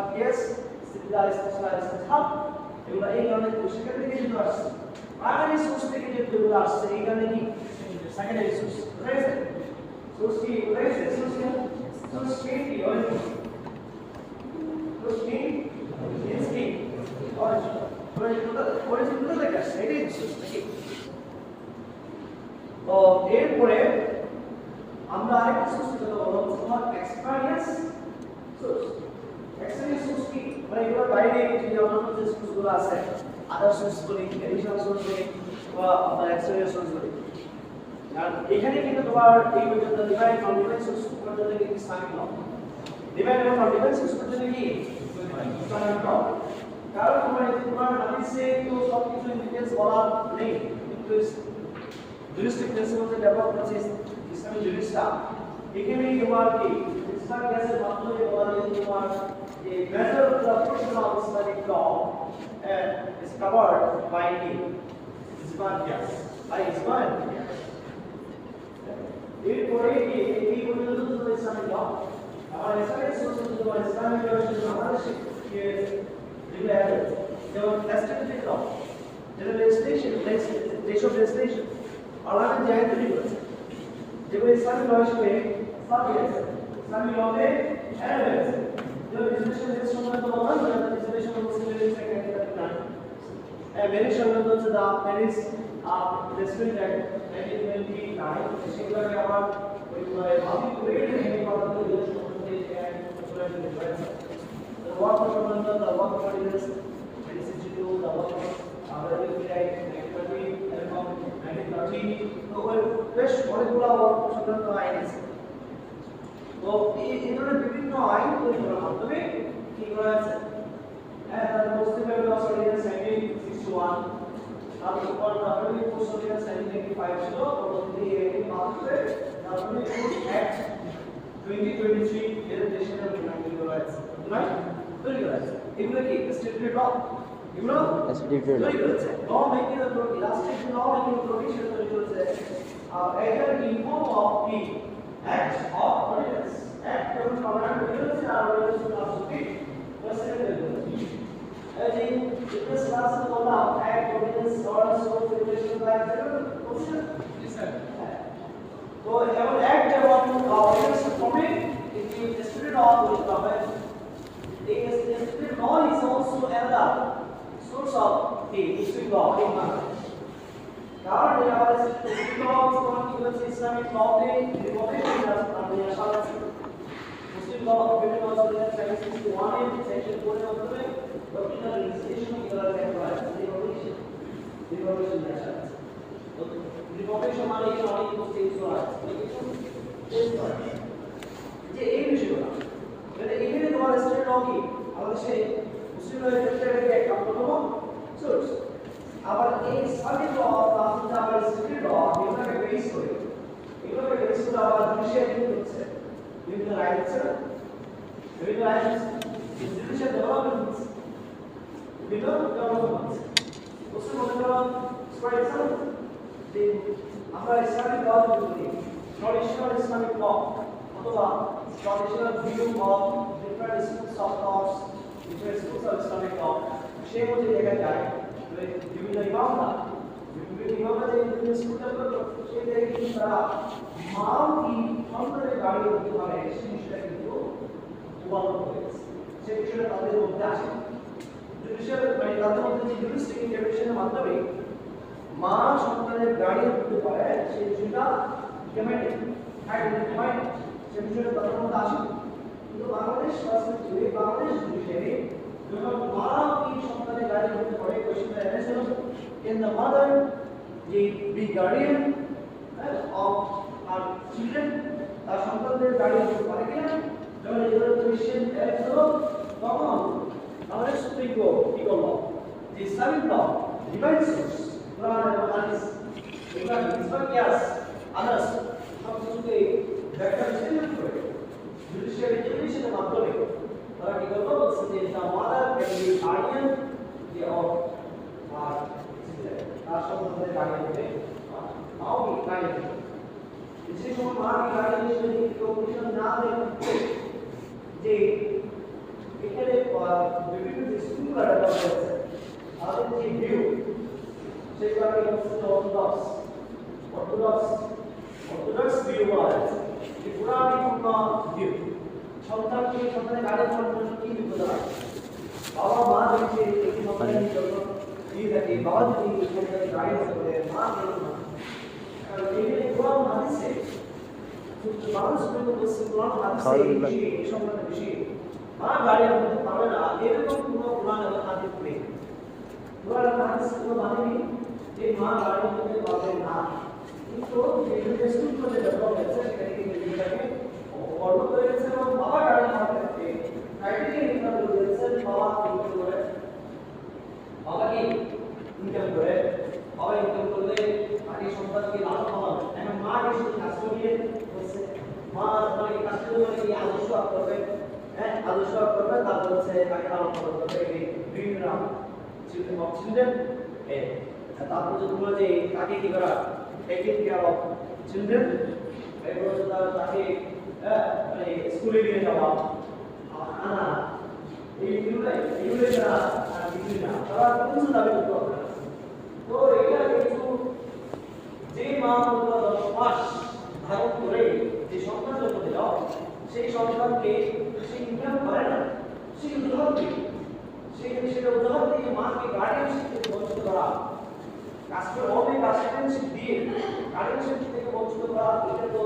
qiyas, istidlal, istishhad. এগুলো এই কারণে সেখান থেকে যেগুলো আসছে primary source থেকে যেগুলো আসছে এই কারণে কি সেকেন্ডারি সোর্স বুঝাইছে সোর্স কি বুঝাইছে সোর্স কি সোর্স কি অরিজিন কোথা থেকে আসছে এটাই সোর্স নাকি তো এরপরে আমরা আরেকটা সোর্স কথা বলবো তোমার এক্সপেরিয়েন্স সোর্স এক্সপেরিয়েন্স সোর্স কি মানে এগুলো বাইরে যে অন্যান্য যে সোর্সগুলো আছে আদার সোর্সগুলি এডিশনাল সোর্সগুলি বা আপনার এক্সপেরিয়েন্স সোর্সগুলি আর এখানে কিন্তু তোমার এই পর্যন্ত ডিভাইন নন ডিভাইন সোর্স পর্যন্ত কিন্তু ইসলামিক নয় ডিভাইন এবং নন ডিভাইন সোর্স পর্যন্ত কি ইসলামিক নয় কারণ তোমার হাদিসে তো সব কিছু ডিটেইলস বলা নেই কিন্তু juristic principles and develop process Islamic jurista এখানে তোমার কি ইসলাম গ্যাসের মাধ্যমে বলা যায় তোমার a measure of the portion of Islamic law and covered by the Isman gas. By Isman. এরপরে এই পর্যন্ত তো ইসলামিক ল আমার ইসলামিক সোর্স তো ইসলামিক ল শুধু আমাদের শিক্ষা যেগুলো যেমন টেস্টামেন্টারি ল যেটা লেজিসলেশন দেশ অফ লেজিসলেশন আল্লাহ যে আইন তৈরি করেছে যেগুলো ইসলামিক ল হিসেবে স্থাপিত আছে ইসলামিক লতে অ্যাড হয়েছে যেমন লেজিসলেশন দেশ সংক্রান্ত বলা হয় legislation of civil secretary plan Paris সংক্রান্ত হচ্ছে দা প্যারিস রেসপেক্ট অ্যাক্ট 1929 সেগুলোকে আবার ওই মাফি করে এই কথাগুলো দিয়ে সম্বন্ধে অ্যাক্ট করে দিয়েছে the work of the work of the institute the work of right 1930 এবং 1930 তো ওই বেশ অনেকগুলো ওয়ার্ক সংক্রান্ত আইন আছে তো এই ধরনের বিভিন্ন আইন তৈরি করার মাধ্যমে কি করা আছে and Muslim laws are in 1961 তারপর তারপরে পোস্ট অফ 1985 ছিল পরবর্তী এই মাত্রে তারপরে অ্যাক্ট 2023 এর দেশে তৈরি করা আছে রাইট তৈরি করা আছে এগুলো কি স্টেটেড ল এগুলো স্টেটেড তৈরি করেছে law making the elastic law making provision তৈরি করেছে either in form of the act of ordinance act যেমন কমান্ড ordinance আর ordinance ক্লাস কি as in this class is all about act ordinance ordinance of regulation like that question yes sir so ever act about ordinance forming if you tested all with government the tested law is also another source of the Muslim law in Bangladesh কারণ এই আমাদের tested law is Islamic law তে reported আছে আশা Muslim law of Britain was in 1961 in section 4 of the doctrinal legislation of the revolution nation so revolution মানে কি অনেক কিছু আছে যে এই বিষয়গুলো মানে এখানে তোমার স্টেট ল কি আমাদের সেই মুসলিম ল ক্ষেত্রে একটা প্রথম সোর্স আবার এই ইসলামিক ল তাহলে আবার স্টেট ল এগুলোকে বেস করে আবার দুইশে হচ্ছে বিভিন্ন rights institution development also for example the আমরা ইসলামিক ল যদি traditional Islamic law অথবা traditional view of different schools of thoughts different schools of Islamic law সেই মধ্যে দেখা যায় বিভিন্ন ইমামরা যে বিভিন্ন স্কুল ডেভেলপ সেই দেখে কিন্তু তারা মাও কি সন্তানের গাড়ি হতে পারে সেই বিষয়টা কিন্তু উপাদান করেছে সেই বিষয়টা তাদের মধ্যে আসে জুডিশিয়াল মানে তাদের মধ্যে যে জুডিশিয়াল ইন্টারভেনশনের মাধ্যমে মা সন্তানের গাড়ি হতে পারে সেই বিষয়টা আইডেন্টিফাই সেই বিষয়টা তাদের মধ্যে আসে কিন্তু বাংলাদেশ রাষ্ট্রে বাংলাদেশ জুডিশিয়ারি যখন মা কি সন্তানের গাড়ি হতে পারে কোশ্চেনটা এনেছিল in the mother the guardian of our children তার সন্তানদের গার্ডিয়ান হতে পারে কিনা যখন এই ধরনের কোশ্চেন এসে হলো তখন আমাদের সুপ্রিম কোর্ট কি করলো যে ইসলামিক ল ডিভাইন সোর্স কোরআন এবং হাদিস এগুলা ইসলাম কিয়াস আদার্স সব কিছুকে ব্যাখ্যা বিশ্লেষণ করে জুডিশিয়াল ইন্টারভেনশনের মাধ্যমে তারা কি করলো বলছে যে the mother can be guardian of our তার সন্তানদের গার্ডিয়ান হতে মাও কি গার্ডিয়ান इसी को मार की गाड़ी में कंपटीशन ना दे जे এখানে বিভিন্ন স্কুল করা হয়েছে আমাদের যে ভিউ সেগুলোকে হচ্ছে অর্থোডক্স ভিউ আছে এই পুরানি ভিউ সন্তানের গাড়ি চালানোর কি বিপদ হয় বাবা মা দেখছে এই সন্তানের জন্য কি থাকে বাবা যদি এখানে গাড়ি চালাবে মা কেন না এখানে কোরআন হাদিসে মানুষ কিন্তু বলছে কোরআন হাদিসে এই সম্পর্কে বেশি মা গাড়ি চালাতে পারবে না এরকম কোনো কোরআন এবং হাদিস নেই কোরআন এবং হাদিস কোনো মানে নেই যে মা গাড়ি চালাতে পারবে না কিন্তু এই স্কুল করে ডেভেলপ হয়েছে সেখানে কিন্তু এটাকে ফলো করে গেছে এবং বাবা গাড়ি চালাতে পারবে ক্রাইটেরিয়া নির্ধারণ করে দিয়েছে বাবা ইনকাম করে বাবা কি ইনকাম করে বাবা ইনকাম করলে আগে সন্তানকে লালন পালন এখন মা এসে কাস্টডিয়ে হচ্ছে মা মানে কাস্টডি মানে কি আদর্শ করবে হ্যাঁ আদর্শ করবে তারপর হচ্ছে তাকে লালন পালন করবে এই বিভিন্ন চিলড্রেন তারপর যদি তোমরা যে তাকে কি করা টেকিং কেয়ার অফ চিলড্রেন এরপর তাকে মানে স্কুলে নিয়ে যাওয়া আনা এইগুলো যারা কিছুই না তারা কিছু দাবি করতে পারবে না। তো এটা কিন্তু যে মা 10 মাস ধারণ করে যে সন্তান জন্ম দিল সেই সন্তানকে সে ইনকাম করে না, সে উদাহরণ দিই সেটা উদাহরণ দিয়ে মাকে গার্ডিয়ানশিপ থেকে বঞ্চিত করা, কাস্টমেনশিপ দিয়ে গার্ডিয়ানশিপ থেকে বঞ্চিত করা, এটা তো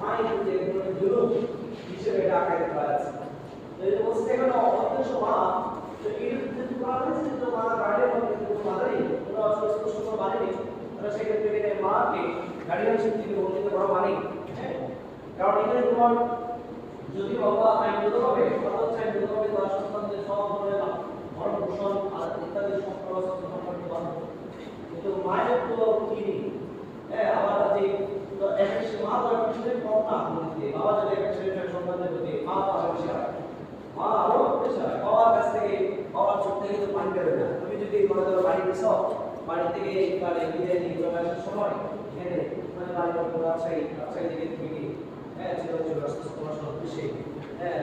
মায়ের যে জুলুম হিসেবে এটা আকারে করা আছে। তো এই বলতে গেলে অধিকাংশ মা তো এই যদি করা হয়েছে তো মা গার্ডিয়ান হবে কিন্তু মাদারই কোনো স্পষ্ট করে মানেনি, তাহলে সেক্ষেত্রে মাকে গার্ডিয়ানশিপ থেকে বঞ্চিত করা মানে কারণ এখানে তোমার যদি বাবা আইনগত হবে তার সন্তানদের সব ধরনের ভরণ পোষণ আর ইত্যাদি সম্পর্ক সম্পর্কে বাঁধব, কিন্তু মায়ের তো কি আবার যে মা তো একটা কম না বলতে বাবা যদি একটা সন্তানদের প্রতি মা তো আরো বেশি হয়, মা আরো বেশি হয়। বাবার কাছ থেকে বাবার চোখ থেকে তো পানি বেরোবে না। তুমি যদি বাড়ি দিছ বাড়ি থেকে বিদায় নিয়ে চলে আসার সময় এখানে মানে বাড়ি রাজশাহী থেকে তুমি ছিল রাস্তা পড়াশোনা খুশি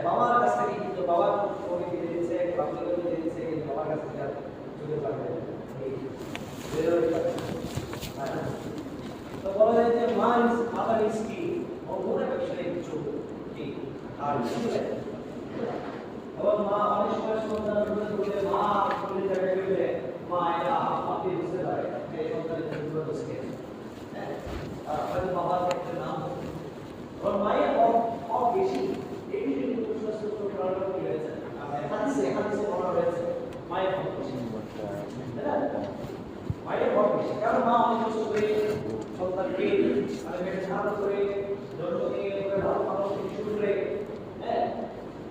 বাবার কাছ থেকে কিন্তু বাবার কবি দিয়ে দিয়েছে বাংলা কবি দিয়ে দিয়েছে কিন্তু বাবার কাছ থেকে চলে পারবে তো বলা যায় যে মা ইজ মাদার ইজ কি অঙ্গনের ব্যবসায়ী কিছু কি আর এবং মা অনেক সময় সন্তান বলে মা বলে যাবে বলে মা এটা আপনি বুঝতে পারে এই সন্তানের জন্য দোষকে আর বাবার একটা নাম और माया और बेशी एक ही जो दूसरा सूत्र प्राणों की है हादिसे बना रहे हैं माया बहुत बेशी है ना माया बहुत बेशी क्या माँ हमें जो सुबह संतान के अरे मेरे साथ सुबह दोनों के भाव भाव से शुरू रहे हैं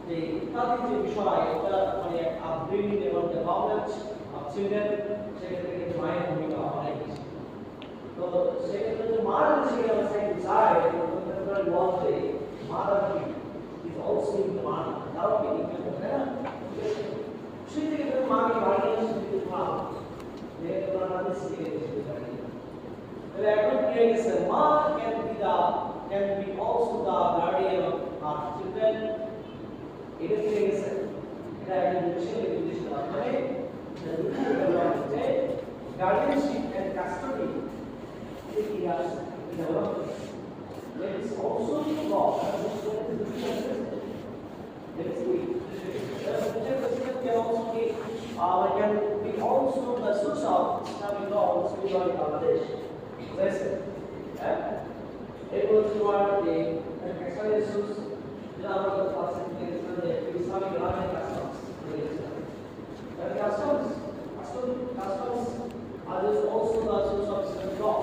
ये काफी जो विषय है उसका माने upbringing এবং development of children সেক্ষেত্রে মায়ের ভূমিকা অনেক বেশি। তো সেক্ষেত্রে মায়ের যে অবস্থায় চায় one day, mother is also in the man. Now we need to know. She is the man guardian to the man. They are not the same. The record here is a man can be also the guardian of our children. It is here that the guardianship and custody is developed. There is also law. There is can be also the source of Islamic law in Bangladesh. It was toward the exercises that are the Islamic law and customs. Customs are also the source of Islamic law.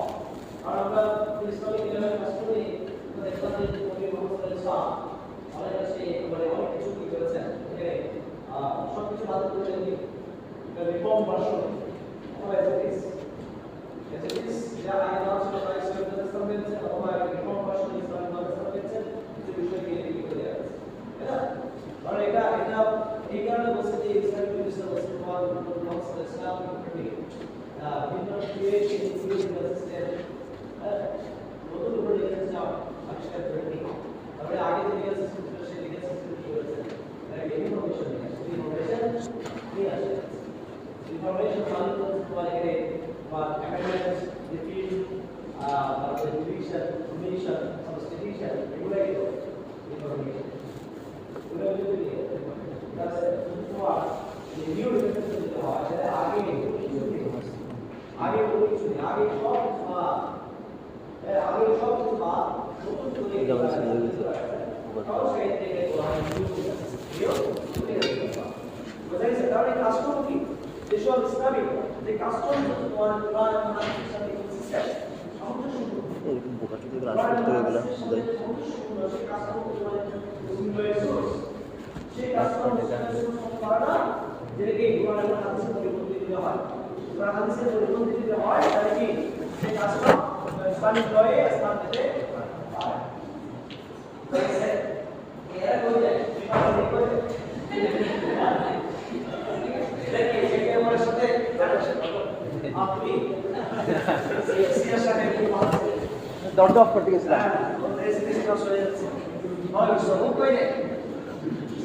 আমরা Islamic লেভেলের custody দেখলাম যে নবী মুহাম্মদ সাল্লাল্লাহু আলাইহি ওয়াসাল্লাম মানে অনেক কিছু কি করেছেন এখানে সবকিছু বাদ করে যদি রিফর্ম ভার্সন যা আগে নাম ছিল প্রাইস ইসলাম বলছে অথবা রিফর্ম ভার্সন ইসলাম নাম বলছে কিছু বিষয় নিয়ে লিখে করে আছে তাই না? কারণ এটা এই কারণে বলছে যে ইসলামিক বিশ্ববিদ্যালয় মুহাম্মদ সাল্লাল্লাহু আলাইহি ওয়াসাল্লাম বিভিন্ন ক্রিয়েশন সিস্টেম নতুন করে লিখে যাও আবিষ্কার করে নি তাহলে আগে যে লিখে সিস্টেম ছিল সেই লিখে সিস্টেম কি হয়েছে এটা ইনফরমেশন নিয়ে আসে ইনফরমেশন মানে তো তোমার এখানে বা অ্যাকাডেমিক্স ডিফিন তারপরে ডিভিশন মিশন সাবস্টিটিউশন এগুলাই তো ইনফরমেশন এগুলো যদি তাহলে তোমার যে নিউ রিলেশন যেটা হয় সেটা আগে কোনো কিছু নেই আগে কোনো কিছু নেই আগে সব কিছু বা নতুন করে তাহলে কাস্টম কি দেশীয় ইসলামিক যে কাস্টম তোমার কোরআন এবং হাদিসের সিস্টেম এরকম বোকাটি থেকে রাশ করতে হয়ে গেলাম সেই কাস্টম করে না যেটাকে কোরআন এবং হাদিসের পরিবর্তন দিতে হয় কোরআন হাদিসের পরিবর্তন দিতে হয় তাহলে কি সেই কাস্টম ইসলামিক লয়ে ইসলাম থেকে পায় এরা কই যায় বিপাকে কই যায় দেখি সেটা আমার সাথে সিয়ার সাথে কি বলছে দরজা অফ করতে গেছিলাম রেজিস্ট্রেশন নষ্ট হয়ে যাচ্ছে হয় সব কই রে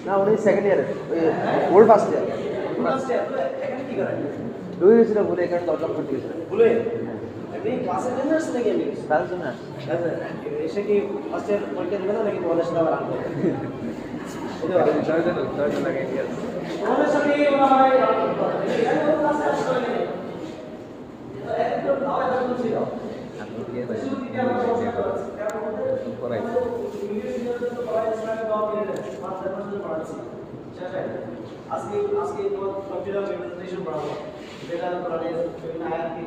না উনি সেকেন্ড ইয়ারে ওই old first year first year এখানে কি করে ঢুকে গেছিলাম বলে এখানে দরজা অফ করতে গেছিলাম বলে আপনি ক্লাসের জন্য আসলে নাকি আমি তার জন্য এসে কি ফার্স্ট ইয়ার পরীক্ষা দিবেন নাকি তোমাদের সাথে আবার আনবো ছয়জন লাগাই দিয়ে আছে তোমাদের সাথে ওরা হয় এখানে তো ক্লাসে আসলে নেই একদম দাওয়া দাওয়া ছিল আপনি দিয়ে দেন শুরু থেকে আমরা সমস্যা করেছি করাই ইংলিশ মিডিয়ামে তো পড়াই ইসলামিক ল পড়ে মাত্র মাত্র পড়াচ্ছি শেষ আজকে আজকে তো কম্পিউটার প্রেজেন্টেশন পড়াবো যেটা মানে বিভিন্ন আয়াত কি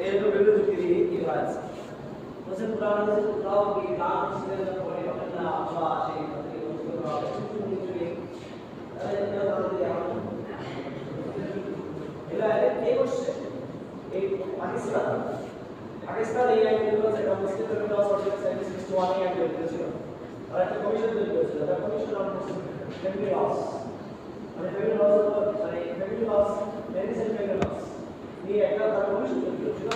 ये तो बिल्कुल जुक्ति की बात है मुझे पुराना से पुराना की नाम से पढ़े अपना आपा से उसको अरे क्या बात है मेरा एक वर्ष एक पाकिस्तान ये आईपीएल का setup Muslim law service service 61 IPL का और একটা কমিশন তৈরি করেছিল the commission on family laws মানে ফ্যামিলি লস মানে family laws ladies and family laws ये একটা দ্য কমিশন তৈরি করেছিল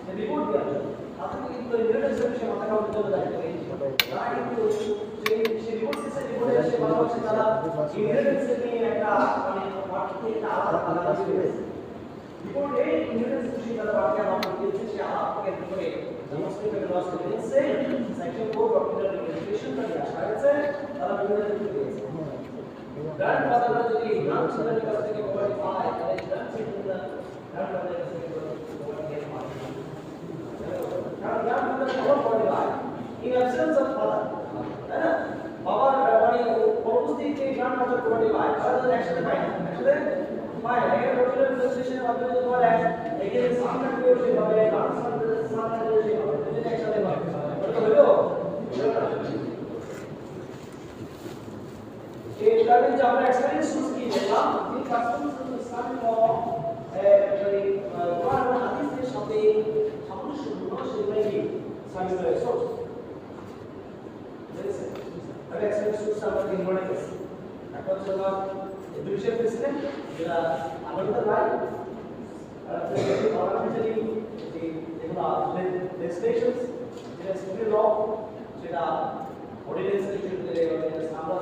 যে রিপোর্ট দেওয়ার জন্য আপনি কিন্তু ইন্টারনেট সার্ভিসে মাথা কামাতে চলে যাচ্ছে তারা কিন্তু সেই রিপোর্ট দিচ্ছে রিপোর্টে এসে বলা হচ্ছে তারা ইন্টারনেট নিয়ে একটা মানে মার্কেটে একটা আলাদা আলাদা রিপোর্টে ইন্টারনেট সার্ভিসে তারা বাকি আমাকে দিচ্ছে সে আলাদা কেন্দ্র করে মুসলিম ফ্যামিলি লস কমিশনসে সেকশন 4 ডকুমেন্টারি রেজিস্ট্রেশন का আশা আছে তারা বিভিন্ন দিকে দিয়েছে গ্র্যান্ডফাদাররা যদি গ্র্যান্ডফাদারের কাছ থেকে প্রপার্টি পায় তাহলে গ্র্যান্ডফাদারের কাছ থেকে প্রপার্টি পায় কারণ গ্র্যান্ডফাদার ভালো প্রপার্টি পায় ইন অ্যাবসেন্স অফ ফাদার তাই না বাবার মানে অনুপস্থিতিতে গ্র্যান্ডফাদার প্রপার্টি পায় তারা তো একসাথে পায় না একসাথে পায় না এর ডকুমেন্টারি রেজিস্ট্রেশনের মাধ্যমে যদি তোমার এখানে সামনে করে সেভাবে গ্র্যান্ডফাদার সামনে করে সেভাবে যদি একসাথে পায় তাহলে হলো that is our experience to see Islam the customs of Islamic law actually Quran and Hadith এর সাথে সামঞ্জস্যপূর্ণ সেগুলো কি Islamic law source বুঝেছেন আমি এক্সপেরিয়েন্স টু আমরা তিন ধরনের কেস একটা হচ্ছে আমার এডুকেশন সিস্টেম যেটা আমাদের রাইট আর একটা পার্লামেন্টারি যেগুলো লেজিসলেশনস যেটা সিভিল ল যেটা অর্ডিন্যান্স ক্ষেত্রে আমরা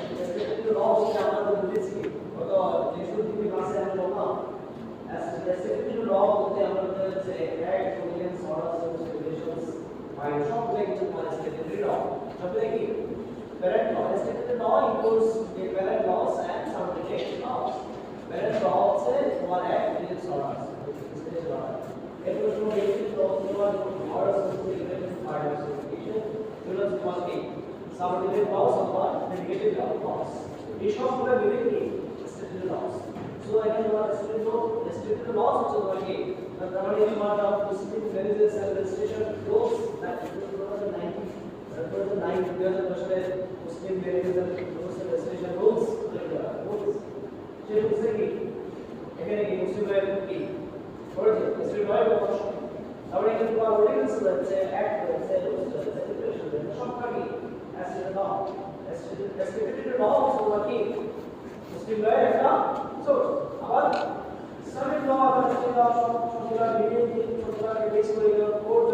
লেজিসলেটিভ ল যেটা আমরা বুঝেছি কত যেসব দিকে ক্লাসে আমরা বললাম লেজিসলেটিভ ল বলতে আমরা হচ্ছে act ordinance orders regulations by সব কিছু লেজিসলেটিভ ল সবগুলো কি parent law legislative law includes the parent laws and some related laws parent law হচ্ছে তোমার act ordinance orders legislative order এগুলো সব লেজিসলেটিভ ল তোমার অর্ডারস রেগুলেশনস পার্টস এগুলো তোমার কি subordinate laws or delegated laws. এই সবগুলো মিলে কি legislative laws. So again what legislative laws হচ্ছে তোমার কি the only part of Muslim religious and legislation laws that 2009 সালে Muslim religious and legislation rules সেই রুলস কি এখানে কি মুসলিমের কি অরিজিন মুসলিম নয় বংশ তাহলে এখানে তোমার অর্ডিন্যান্স রয়েছে অ্যাক্ট রয়েছে রুলস রয়েছে রেগুলেশন রয়েছে সবটা কি as a law legislative law হচ্ছে তোমার কি মুসলিম লয়ের একটা সোর্স আবার ইসলামিক ল আবার মুসলিম ল সবগুলা মিলিয়ে সবগুলাকে বেস করে কোর্ট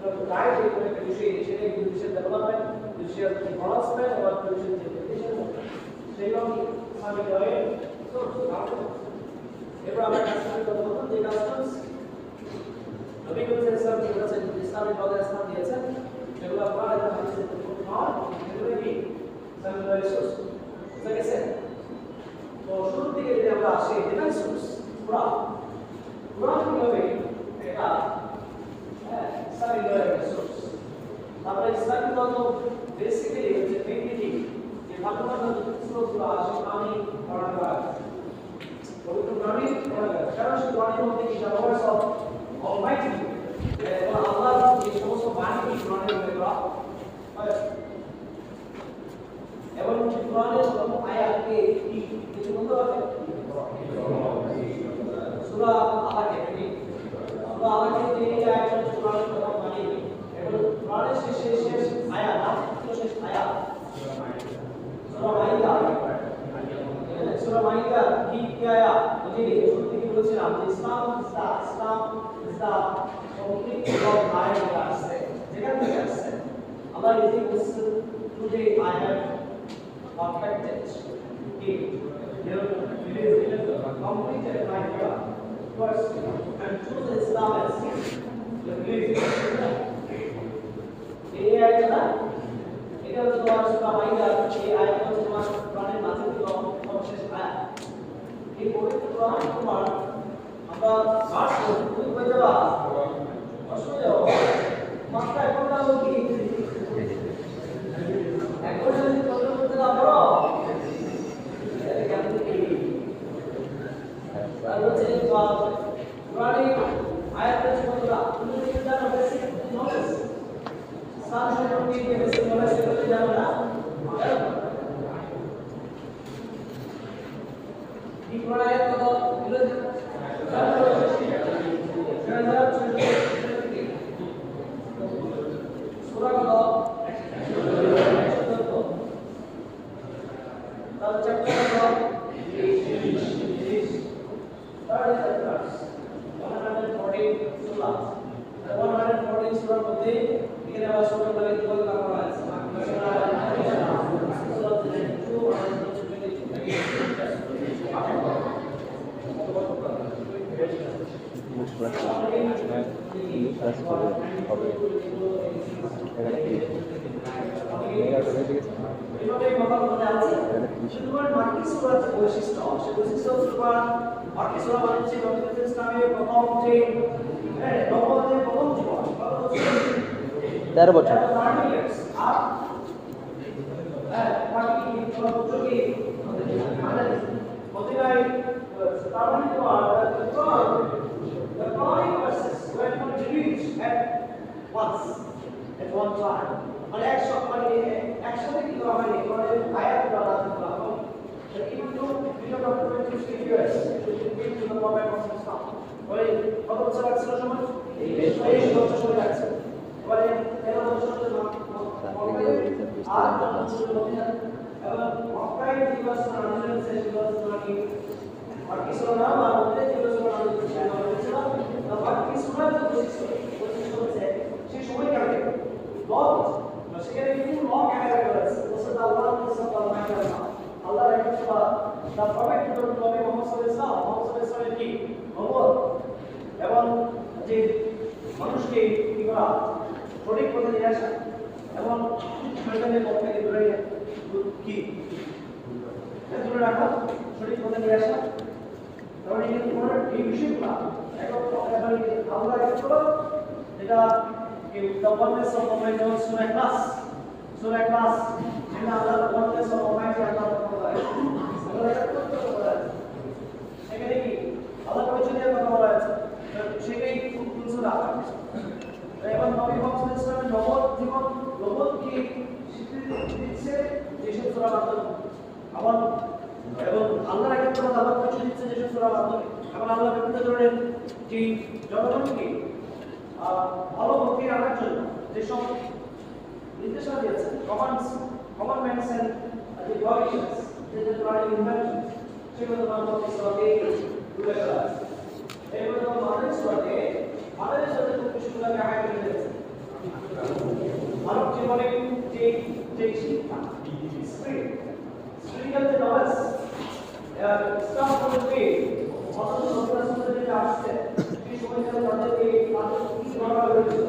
যখন রায় যে কোনো একটা বিষয় সেটা জুডিশিয়াল ডেভেলপমেন্ট জুডিশিয়াল এনফোর্সমেন্ট আবার জুডিশিয়াল ইমপ্লিমেন্টেশন সেগুলো কি ইসলামিক লয়ের সোর্স এরপর আমরা কাস্টমস কথা বলবো যে কাস্টমস নবী করিম সাল্লাল্লাহু আলাইহি ওয়াসাল্লাম ইসলামিক ল ইসলাম দিয়েছেন যেগুলো কোরআন এবং হাদিসে নয় এগুলো কি ইসলামিক লয়ের সোর্স বুঝা গেছে তো শুরু থেকে যদি আমরা আসি ডিভাইন সোর্স কোরআন কিভাবে এটা ইসলামিক লয়ের সোর্স তারপরে ইসলামিক ল তো বেসিক্যালি হচ্ছে মেইনলি যে ভালো ভালো সোর্সগুলো আসে আমি পড়া করা পবিত্র কোরআনে পড়া করা কারণ সেই কোরআনের মধ্যে কি ওয়ার্ডস অফ অলমাইটি আল্লাহর যে সমস্ত বাণী কোরআনের মধ্যে করা হয় এবং কোরআনের প্রথম আয়াতকে কি কিছু বলতে পারবেন সূরা is the complete of I আসছে যেখান থেকে আসছে Allah is equal today I have perfected it here it is completed my job first and choose Islam as the religion এই আয়াতটা এটা হচ্ছে তোমার সূরা মাইদা এই আয়াত হচ্ছে তোমার কোরআনের মাঝে সর্বশেষ আয়াত এই পবিত্র কোরআন তোমার আমরা পাঠ করি তুমি কই যাবা অসুবিধা হবে মাত্রা এখন না কি এখন যদি তর্ক করতে না পারো এটা কেমন কি আর হচ্ছে কোরআনের আয়াতের সম্বন্ধে তুমি যদি জানো বেসিক নলেজ সাত সম্পর্কে যে বেসিক নলেজ সেগুলো জানো না এই কোরআন আয়াত কত এগুলো সূরা কত তার চ্যাপ্টার কত 114 সূরার মধ্যে এখানে আবার সূরা বলে দুটো নাম করা আছে এভাবে কথা বলতে আছে শুধুমাত্র মার্কি সূরার যে বৈশিষ্ট্য সেই বৈশিষ্ট্য সূরা মার্কি সূরা মানে হচ্ছে নবী ইসলামের প্রথম যে নবুয়তের প্রথম জীবন 13 বছর আর বাকি যোগে মদিনায় তার মানে the Quranic verses were not released at once at one time মানে একসাথে কি করা হয়নি কোরআনের আয়াতগুলো নাযিল করা হয় even though period of 26 years to the Prophet Muhammad ওই কত বছর লাগছিল সময় 23 বছর সময় লাগছে এবারে 13 বছরের জন্য আর এবং মক্কায় যে বছর নাযিল হয়েছে সেই বছর নাকি বাকি সূরা আর মধ্যে যে বছর নাযিল হয়েছে বাকি সূরা যে বৈশিষ্ট্য হচ্ছে সেই সময় কাটে লট সেখানে কিন্তু লং অ্যাড করা আছে বলছে আল্লাহ সাল্লাল্লাহু আলাইহি ওয়াসাল্লাম আল্লাহ রাসূল দা প্রফেট নবী মুহাম্মদ সাল্লাল্লাহু আলাইহি ওয়াসাল্লাম কি নবুয়ত এবং যে মানুষকে কি করা সঠিক পথে নিয়ে আসা এবং শয়তানের পথ থেকে দূরে কি দূরে রাখা সঠিক পথে নিয়ে আসা কারণ এই এই বিষয়গুলো এখন আল্লাহ রাসূল এটা the oneness of Almighty God, Surah Ikhlas, and Allah, the oneness of Almighty Allah, সেখানে কি আল্লাহ পরিচয়ের কথা বলা আছে সেটাই কোন সূরা এবং নবী মুহাম্মদ ইসলামের নবুয়ত জীবন নবুয়ত কি স্বীকৃতি দিচ্ছে যেসব সূরা মাধ্যমে আবার এবং আল্লাহর একটা কথা আল্লাহ পরিচয় দিচ্ছে যেসব সূরা মাধ্যমে এবং আল্লাহ বিভিন্ন ধরনের যে জনগণকে ভালো ভক্তি রাখার জন্য যেসব নির্দেশনা দিয়েছেন commandments and the provisions that the Quranic inventions সেগুলো তোমার মধ্যে সবে উল্লেখ করা আছে এগুলো তোমার মানের সাথে খুব সুন্দরভাবে আগায় নিয়ে যাচ্ছে মানব জীবনে যে শিক্ষা স্পিরিচুয়াল যে নলেজ স্টাফ করতে অথচ নতুন যেটা আসছে সেই সময়টা তাদেরকে তাদের কি দরকার হয়েছিল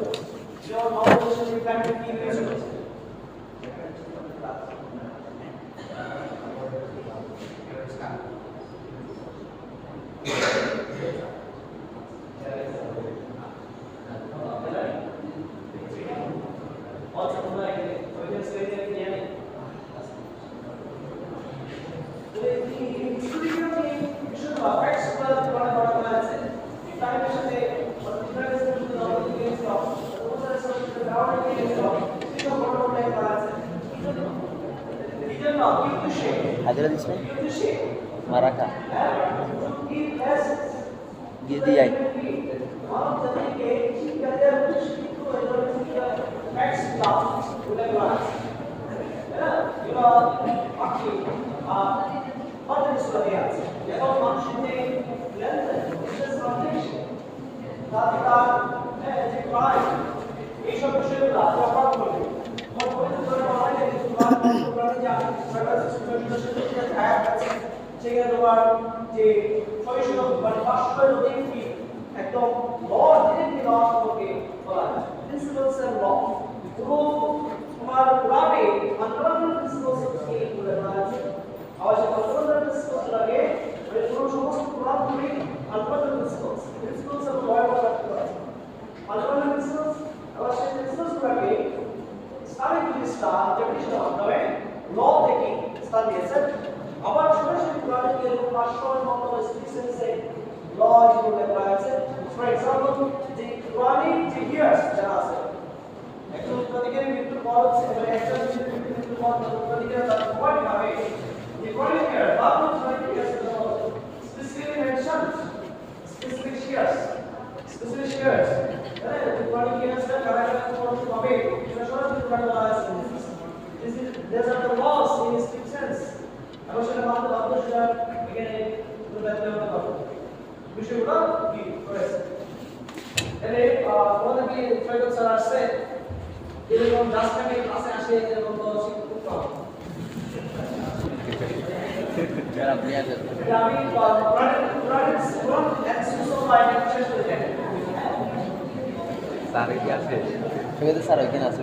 যেমন নববর্ষের প্ল্যানটা কি হয়েছিল হাজারা দিস মারাকা দিয়ে দিয়াই স্বাধিকার, হ্যাঁ, যে ক্রাইম, এইসব বিষয়গুলো যে অপরাধ করবে আমার পরিচিত করে বলা হয় যে তোমার কোরআনে যে সরকার সিস্টেমের যে আয়াত আছে সেখানে তোমার যে 600 মানে 500 এর অধিক একদম ল ডিরেক্টলি ল সম্পর্কে বলা আছে প্রিন্সিপালস এন্ড ল পুরো তোমার কোরআনে ফান্ডামেন্টাল প্রিন্সিপালস কি বলে বলা আছে আবার ফান্ডামেন্টাল প্রিন্সিপালস লাগে মানে পুরো সমস্ত কোরআনগুলি ফান্ডামেন্টাল প্রিন্সিপালস অফ ল এর কথা বলা আছে ফান্ডামেন্টাল প্রিন্সিপালস আবার সেই প্রিন্সিপালস গুলোকে ইসলামিক জিনিসটা ডেফিনিশন মাধ্যমে ল থেকে স্থান দিয়েছেন আবার সরাসরি কোরআনে কি এরকম 500 এর মতো স্পেসিফিক ল যেগুলো লেখা আছে ফর এক্সাম্পল যে কোরআনে যে ইয়ার্স যারা আছে একজন উত্তরাধিকারী মৃত্যুর পর মানে একজন মৃত্যুর পর উত্তরাধিকারী তার পয়েন্ট হবে যে কোরআনে ইয়ার বাবু কোরআনে years specific mention specific years মানে কোরআনে ইয়ার্স কারা কারা কোন হবে সেটা সরাসরি কোরআনে বলা আছে these are the laws in strict sense আবার সেটা মানতে বাধ্য সেটা এখানে ব্যাখ্যা করতে হবে বিষয়গুলো কি রয়েছে এখানে আমাদের কি ফয়দা স্যার আসছে এরকম জাস্টকে ক্লাসে আসে এরকম তো শিক্ষক পাবো যারা আপনি আছেন আমি কোরআন এক্সেস অফ লাইফ শেষ করে দেন স্যার কি আছে সেটা স্যার ওইখানে আছে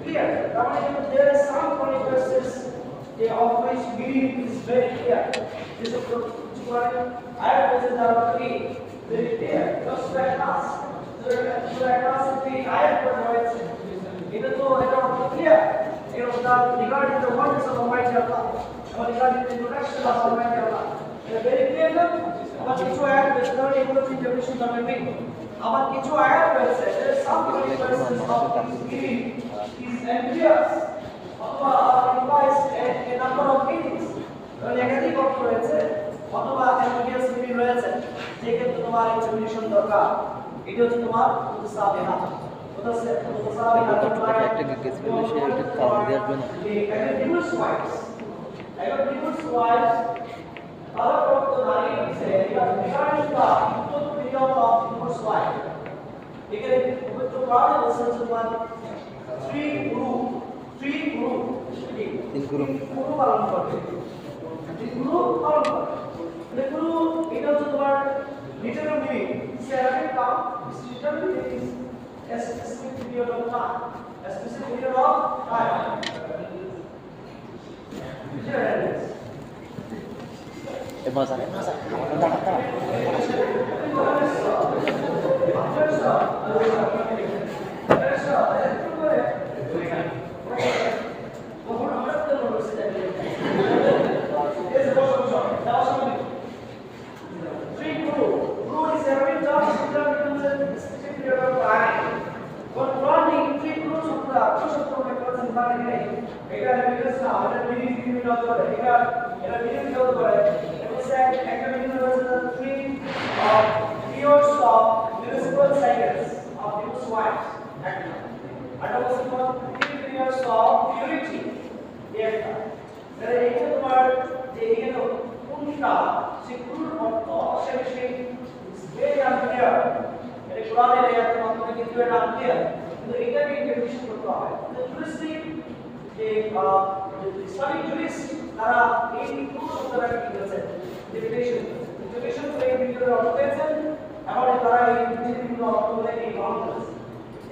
Clear. There are some controversies of which meaning is very clear. This is what I have very clear. Just like us. Even though I don't clear, regarding the oneness of Almighty Allah, or regarding the introduction of Almighty Allah, very clear. Our কিছু আয়াত রয়েছে ধরুন এগুলো তিন definition আমরা নেই আমার কিছু আয়াত রয়েছে there is some controversies of meaning is ambiguous অথবা implies a number of meanings ধরুন একাধিক অর্থ রয়েছে অথবা ambiguous meaning রয়েছে যে ক্ষেত্রে তোমার ইন্টারপ্রিটেশন দরকার এটা হচ্ছে তোমার মুতাসাবিহা মুতাসাবিহা একটা গেছিল সে এটা কাউন্ট দিয়ে আসবে না Other of the nine say regarding the input period of divorce wife. Again, with the part of the sense of one, three guru, তিন গুরু পালন করবে তিন গুরু পালন করবে the guru it also the word literal meaning Arabic term is literal meaning a specific period of time a specific period of time masa Islamic jurists তারা এই পুরো শব্দটাকে কি বলেছেন ডেফিনিশন এই ভিতরে অর্থ পেয়েছেন এবং তারা এই বিভিন্ন অর্থগুলোকে গ্রহণ করেছে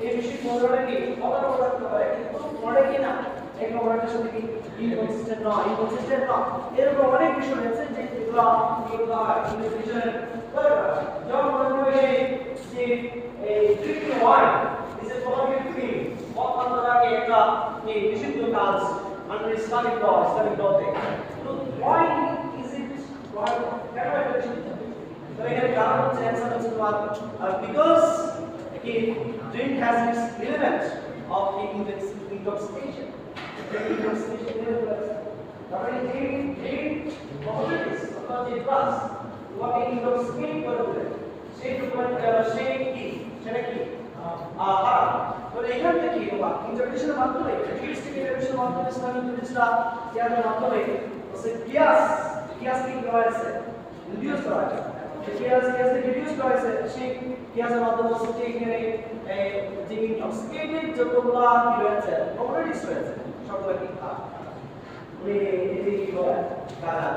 এই বিশেষ মডেলটা কি অবলম্বন করতে পারে কিন্তু মডেল কি না এই মডেলটার সাথে কি ইনকনসিস্টেন্ট না এরকম অনেক বিষয় রয়েছে যে যেগুলো ইনফিউশনের যেমন মনে করি যে এই triple one is a following thing অন্তরাকে একটা এই বিশুদ্ধ কাজ under Islamic law so why is it why can I mention so again karan hocche answer hocche tomar because again drink has this element of intoxication তারপরে এই properties অর্থাৎ যে drugs তোমাকে ইনটক্সিকেট করবে সেই ডকুমেন্ট সেই কি এখান থেকে ইন্টারপ্রিটেশনের মাধ্যমে লিঙ্গুইস্টিক ইন্টারপ্রিটেশনের মাধ্যমে ইসলামিক জিনিসটা জ্ঞানের মাধ্যমে সে কিয়াস কি করা হয়েছে রিডিউস করা হয়েছে কিয়াস রিডিউস করা হয়েছে সেই কিয়াসের মাধ্যমে হচ্ছে এখানে যে ইনটক্সিকেটেড যতগুলা কি হয়েছে প্রপার্টিস হয়েছে সবগুলা কি এই কি বলে গাঁজা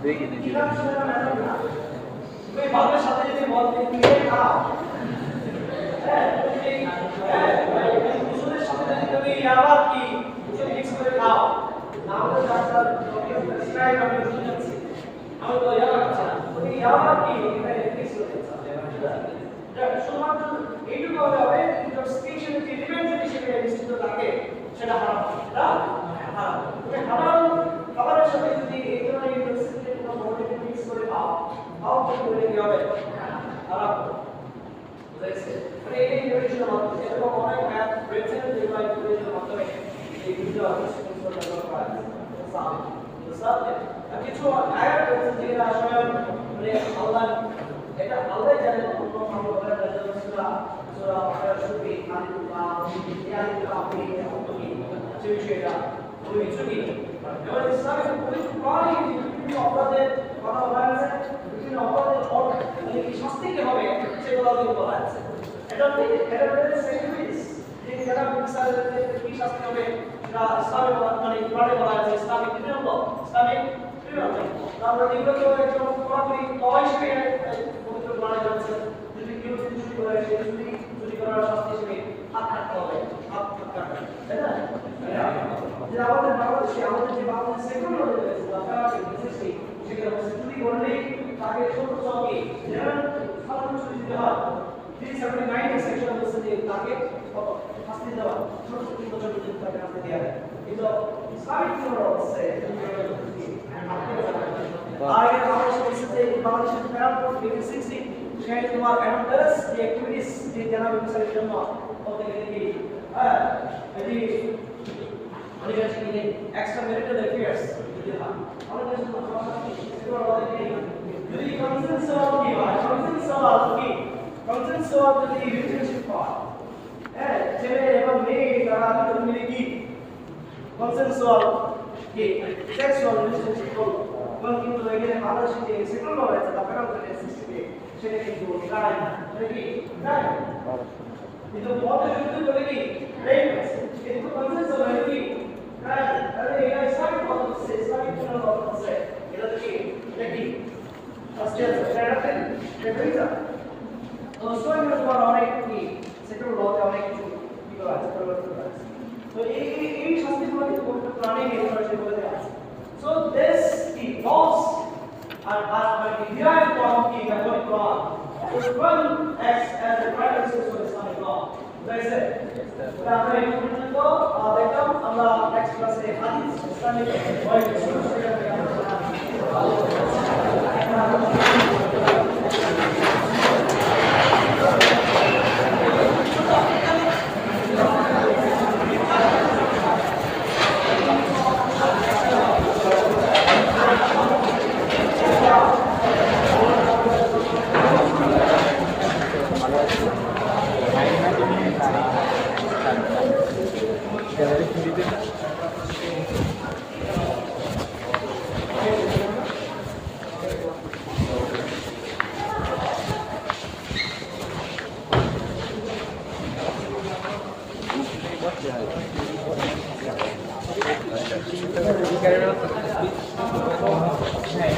দেখি দেখি তুমি বাবার সাথে যদি মদ দিয়ে খাও ওষুধের সাথে যদি তুমি আবার কি ওষুধ মিক্স করে খাও না হলে ডাক্তার প্রেসক্রাইব আমি ওষুধ দিচ্ছি আমি তো ইয়াবা খাচ্ছি না তুমি ইয়াবা কি এখানে মিক্স করে দিচ্ছি শুধুমাত্র এইটুকু হবে ইন্টক্সিকেশন যে এলিমেন্ট যেটি সেখানে মিশ্রিত থাকে সেটা হারাম হারাম তুমি হারাম খাবারের সাথে যদি এই ধরনের ইন্টক্সিকেশন কোনো বডিতে মিক্স করে খাও খাও করে কি হবে হারাম বুঝাইছে মানে এই ইন্টরোডাকশনের মাধ্যমে এরকম অনেক ম্যাথ রয়েছে যেগুলো ইন্টরোডাকশনের মাধ্যমে এই ভিডিও আলোচনা করা হয়েছে কিছু আয়াত রয়েছে যেগুলো আসলে মানে আল্লাহ এটা আল্লাহ জানেন অন্য কারো বলার জন্য সূরা শুরু আলিফুল্লাহ ইয়ালিফুল্লাহ এই যে বিষয়টা ওই বিষয়টি এবং ইসলামের পরিপূর্ণ বিভিন্ন অপরাধের কথা বলা হয়েছে বিভিন্ন অপরাধের মানে কি শাস্তি কি হবে সেগুলো বলা হয়েছে এটা সেক্রিফাইস যে যারা বিচারের কি শাস্তি হবে সেটা ইসলামের মানে কোরআনে বলা হয়েছে ইসলামিক ক্রিমিনাল ইসলামিক ক্রিমিনাল তারপরে এগুলো তো একদম পুরোপুরি অহিংসে পবিত্র কোরআনে যাচ্ছে যদি কেউ চুরি করে সে চুরি করার শাস্তি হিসেবে হাত কাটতে হবে হাত কাটতে তাই না যে আমাদের বাংলাদেশে আমাদের যে বাংলাদেশ সেকুলার হয়ে গেছে আপনারা দেখেছি সেখানে চুরি করলেই তাকে ছোট চৌকি যেমন সাধারণ চুরি দিতে হয় 379 সেকশন বলছে যে তাকে কত শাস্তি দেওয়া ছোট ছোট বছর পর্যন্ত তাকে শাস্তি দেওয়া হয় কিন্তু ইসলামিক ক্রিমিনাল বলছে আর এটা আমাদের সাথে বাংলাদেশের প্যারাল কোড 60 সেখানে তোমার অ্যাডভান্টেজ যে অ্যাক্টিভিটিস যে জানা বিচারের জন্য বলতে গেলে কি হ্যাঁ এটি অনেক আছে কি এক্সট্রা ম্যারিটাল অ্যাফেয়ার্স যদি হয় আমাদের দেশে সেগুলো বলে কি যদি কনসেনসুয়াল কি হয় কনসেনসুয়াল কি কনসেনসুয়াল যদি রিলেশনশিপ হয় হ্যাঁ ছেলে এবং মেয়ে তারা দুজন মিলে কি কনসেনসুয়াল কি সেক্সুয়াল রিলেশনশিপ করলো এবং কিন্তু এখানে বাংলাদেশে যে সেকুলার ল আছে তার প্যারাল কোড 60 সেটা কিন্তু গায় না এটা কি গায় কিন্তু মদের যুদ্ধ করে কি রেপ আছে কিন্তু কনসেনসুয়াল হয় কি গায় আরে এটা ইসলামিক মত আছে ইসলামিক কোন মত আছে এটা কি এটা কি ফার্স্ট ইয়ার প্যারাল রেফারিজা তো সোয়েন তোমার অনেক কি সেকুলার লতে অনেক কিছু কি করা আছে পরিবর্তন করা আছে তো এই শাস্তিগুলো কিন্তু পবিত্র কোরআনে নির্দেশ করে দেওয়া আছে so this laws are derived from the Catholic Quran. So Quran acts as the primary source for Islamic law. As I said, আমরা এই পর্যন্ত দেখলাম আমরা নেক্সট ক্লাসে হাদিস ইসলামিক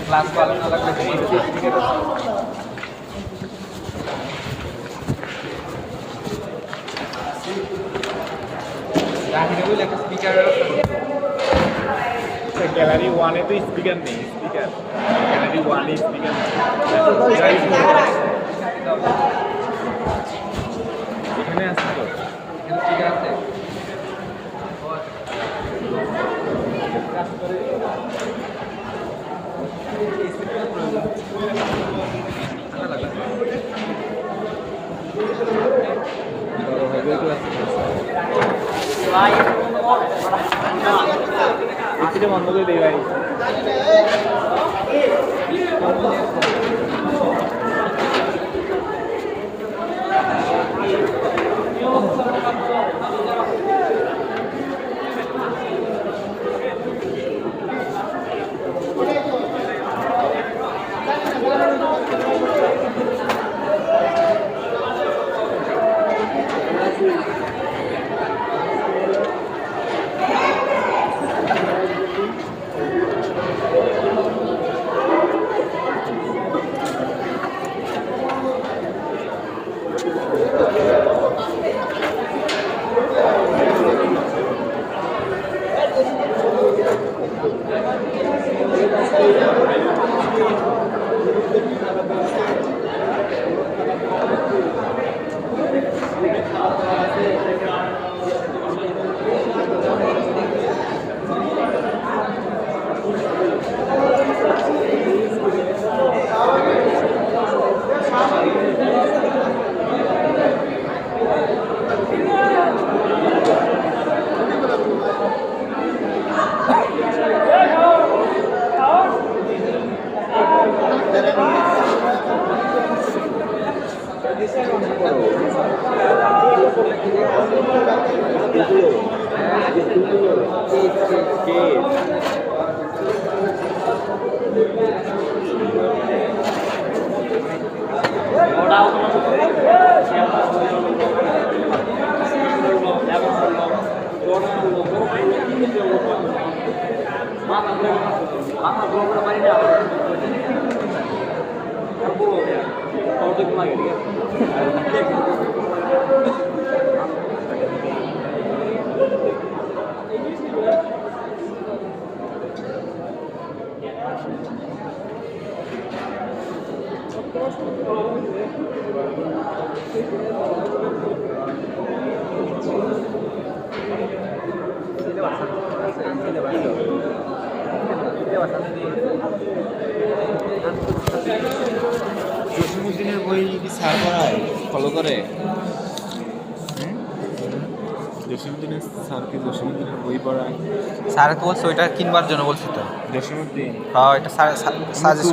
ক্লাস ভালো না লাগলে একটা স্পিকার গ্যালারি ওয়ানে তো স্পিকার নেই স্পিকার গ্যালারি ওয়ানে স্পিকার এখানে আছে তো এখানে স্পিকার আছে এসিটা বন্ধ করে দেই ভাই। জসিমুদ্দিনের বই কি স্যার পড়ায় ফলো করে? জসিমুদ্দিনের স্যার কি জসিমুদ্দিনের বই পড়ায়? স্যার তো বলছে ওইটা কিনবার জন্য বলছি তো। জসিমুদ্দিন হ্যাঁ এটা সাজেস্ট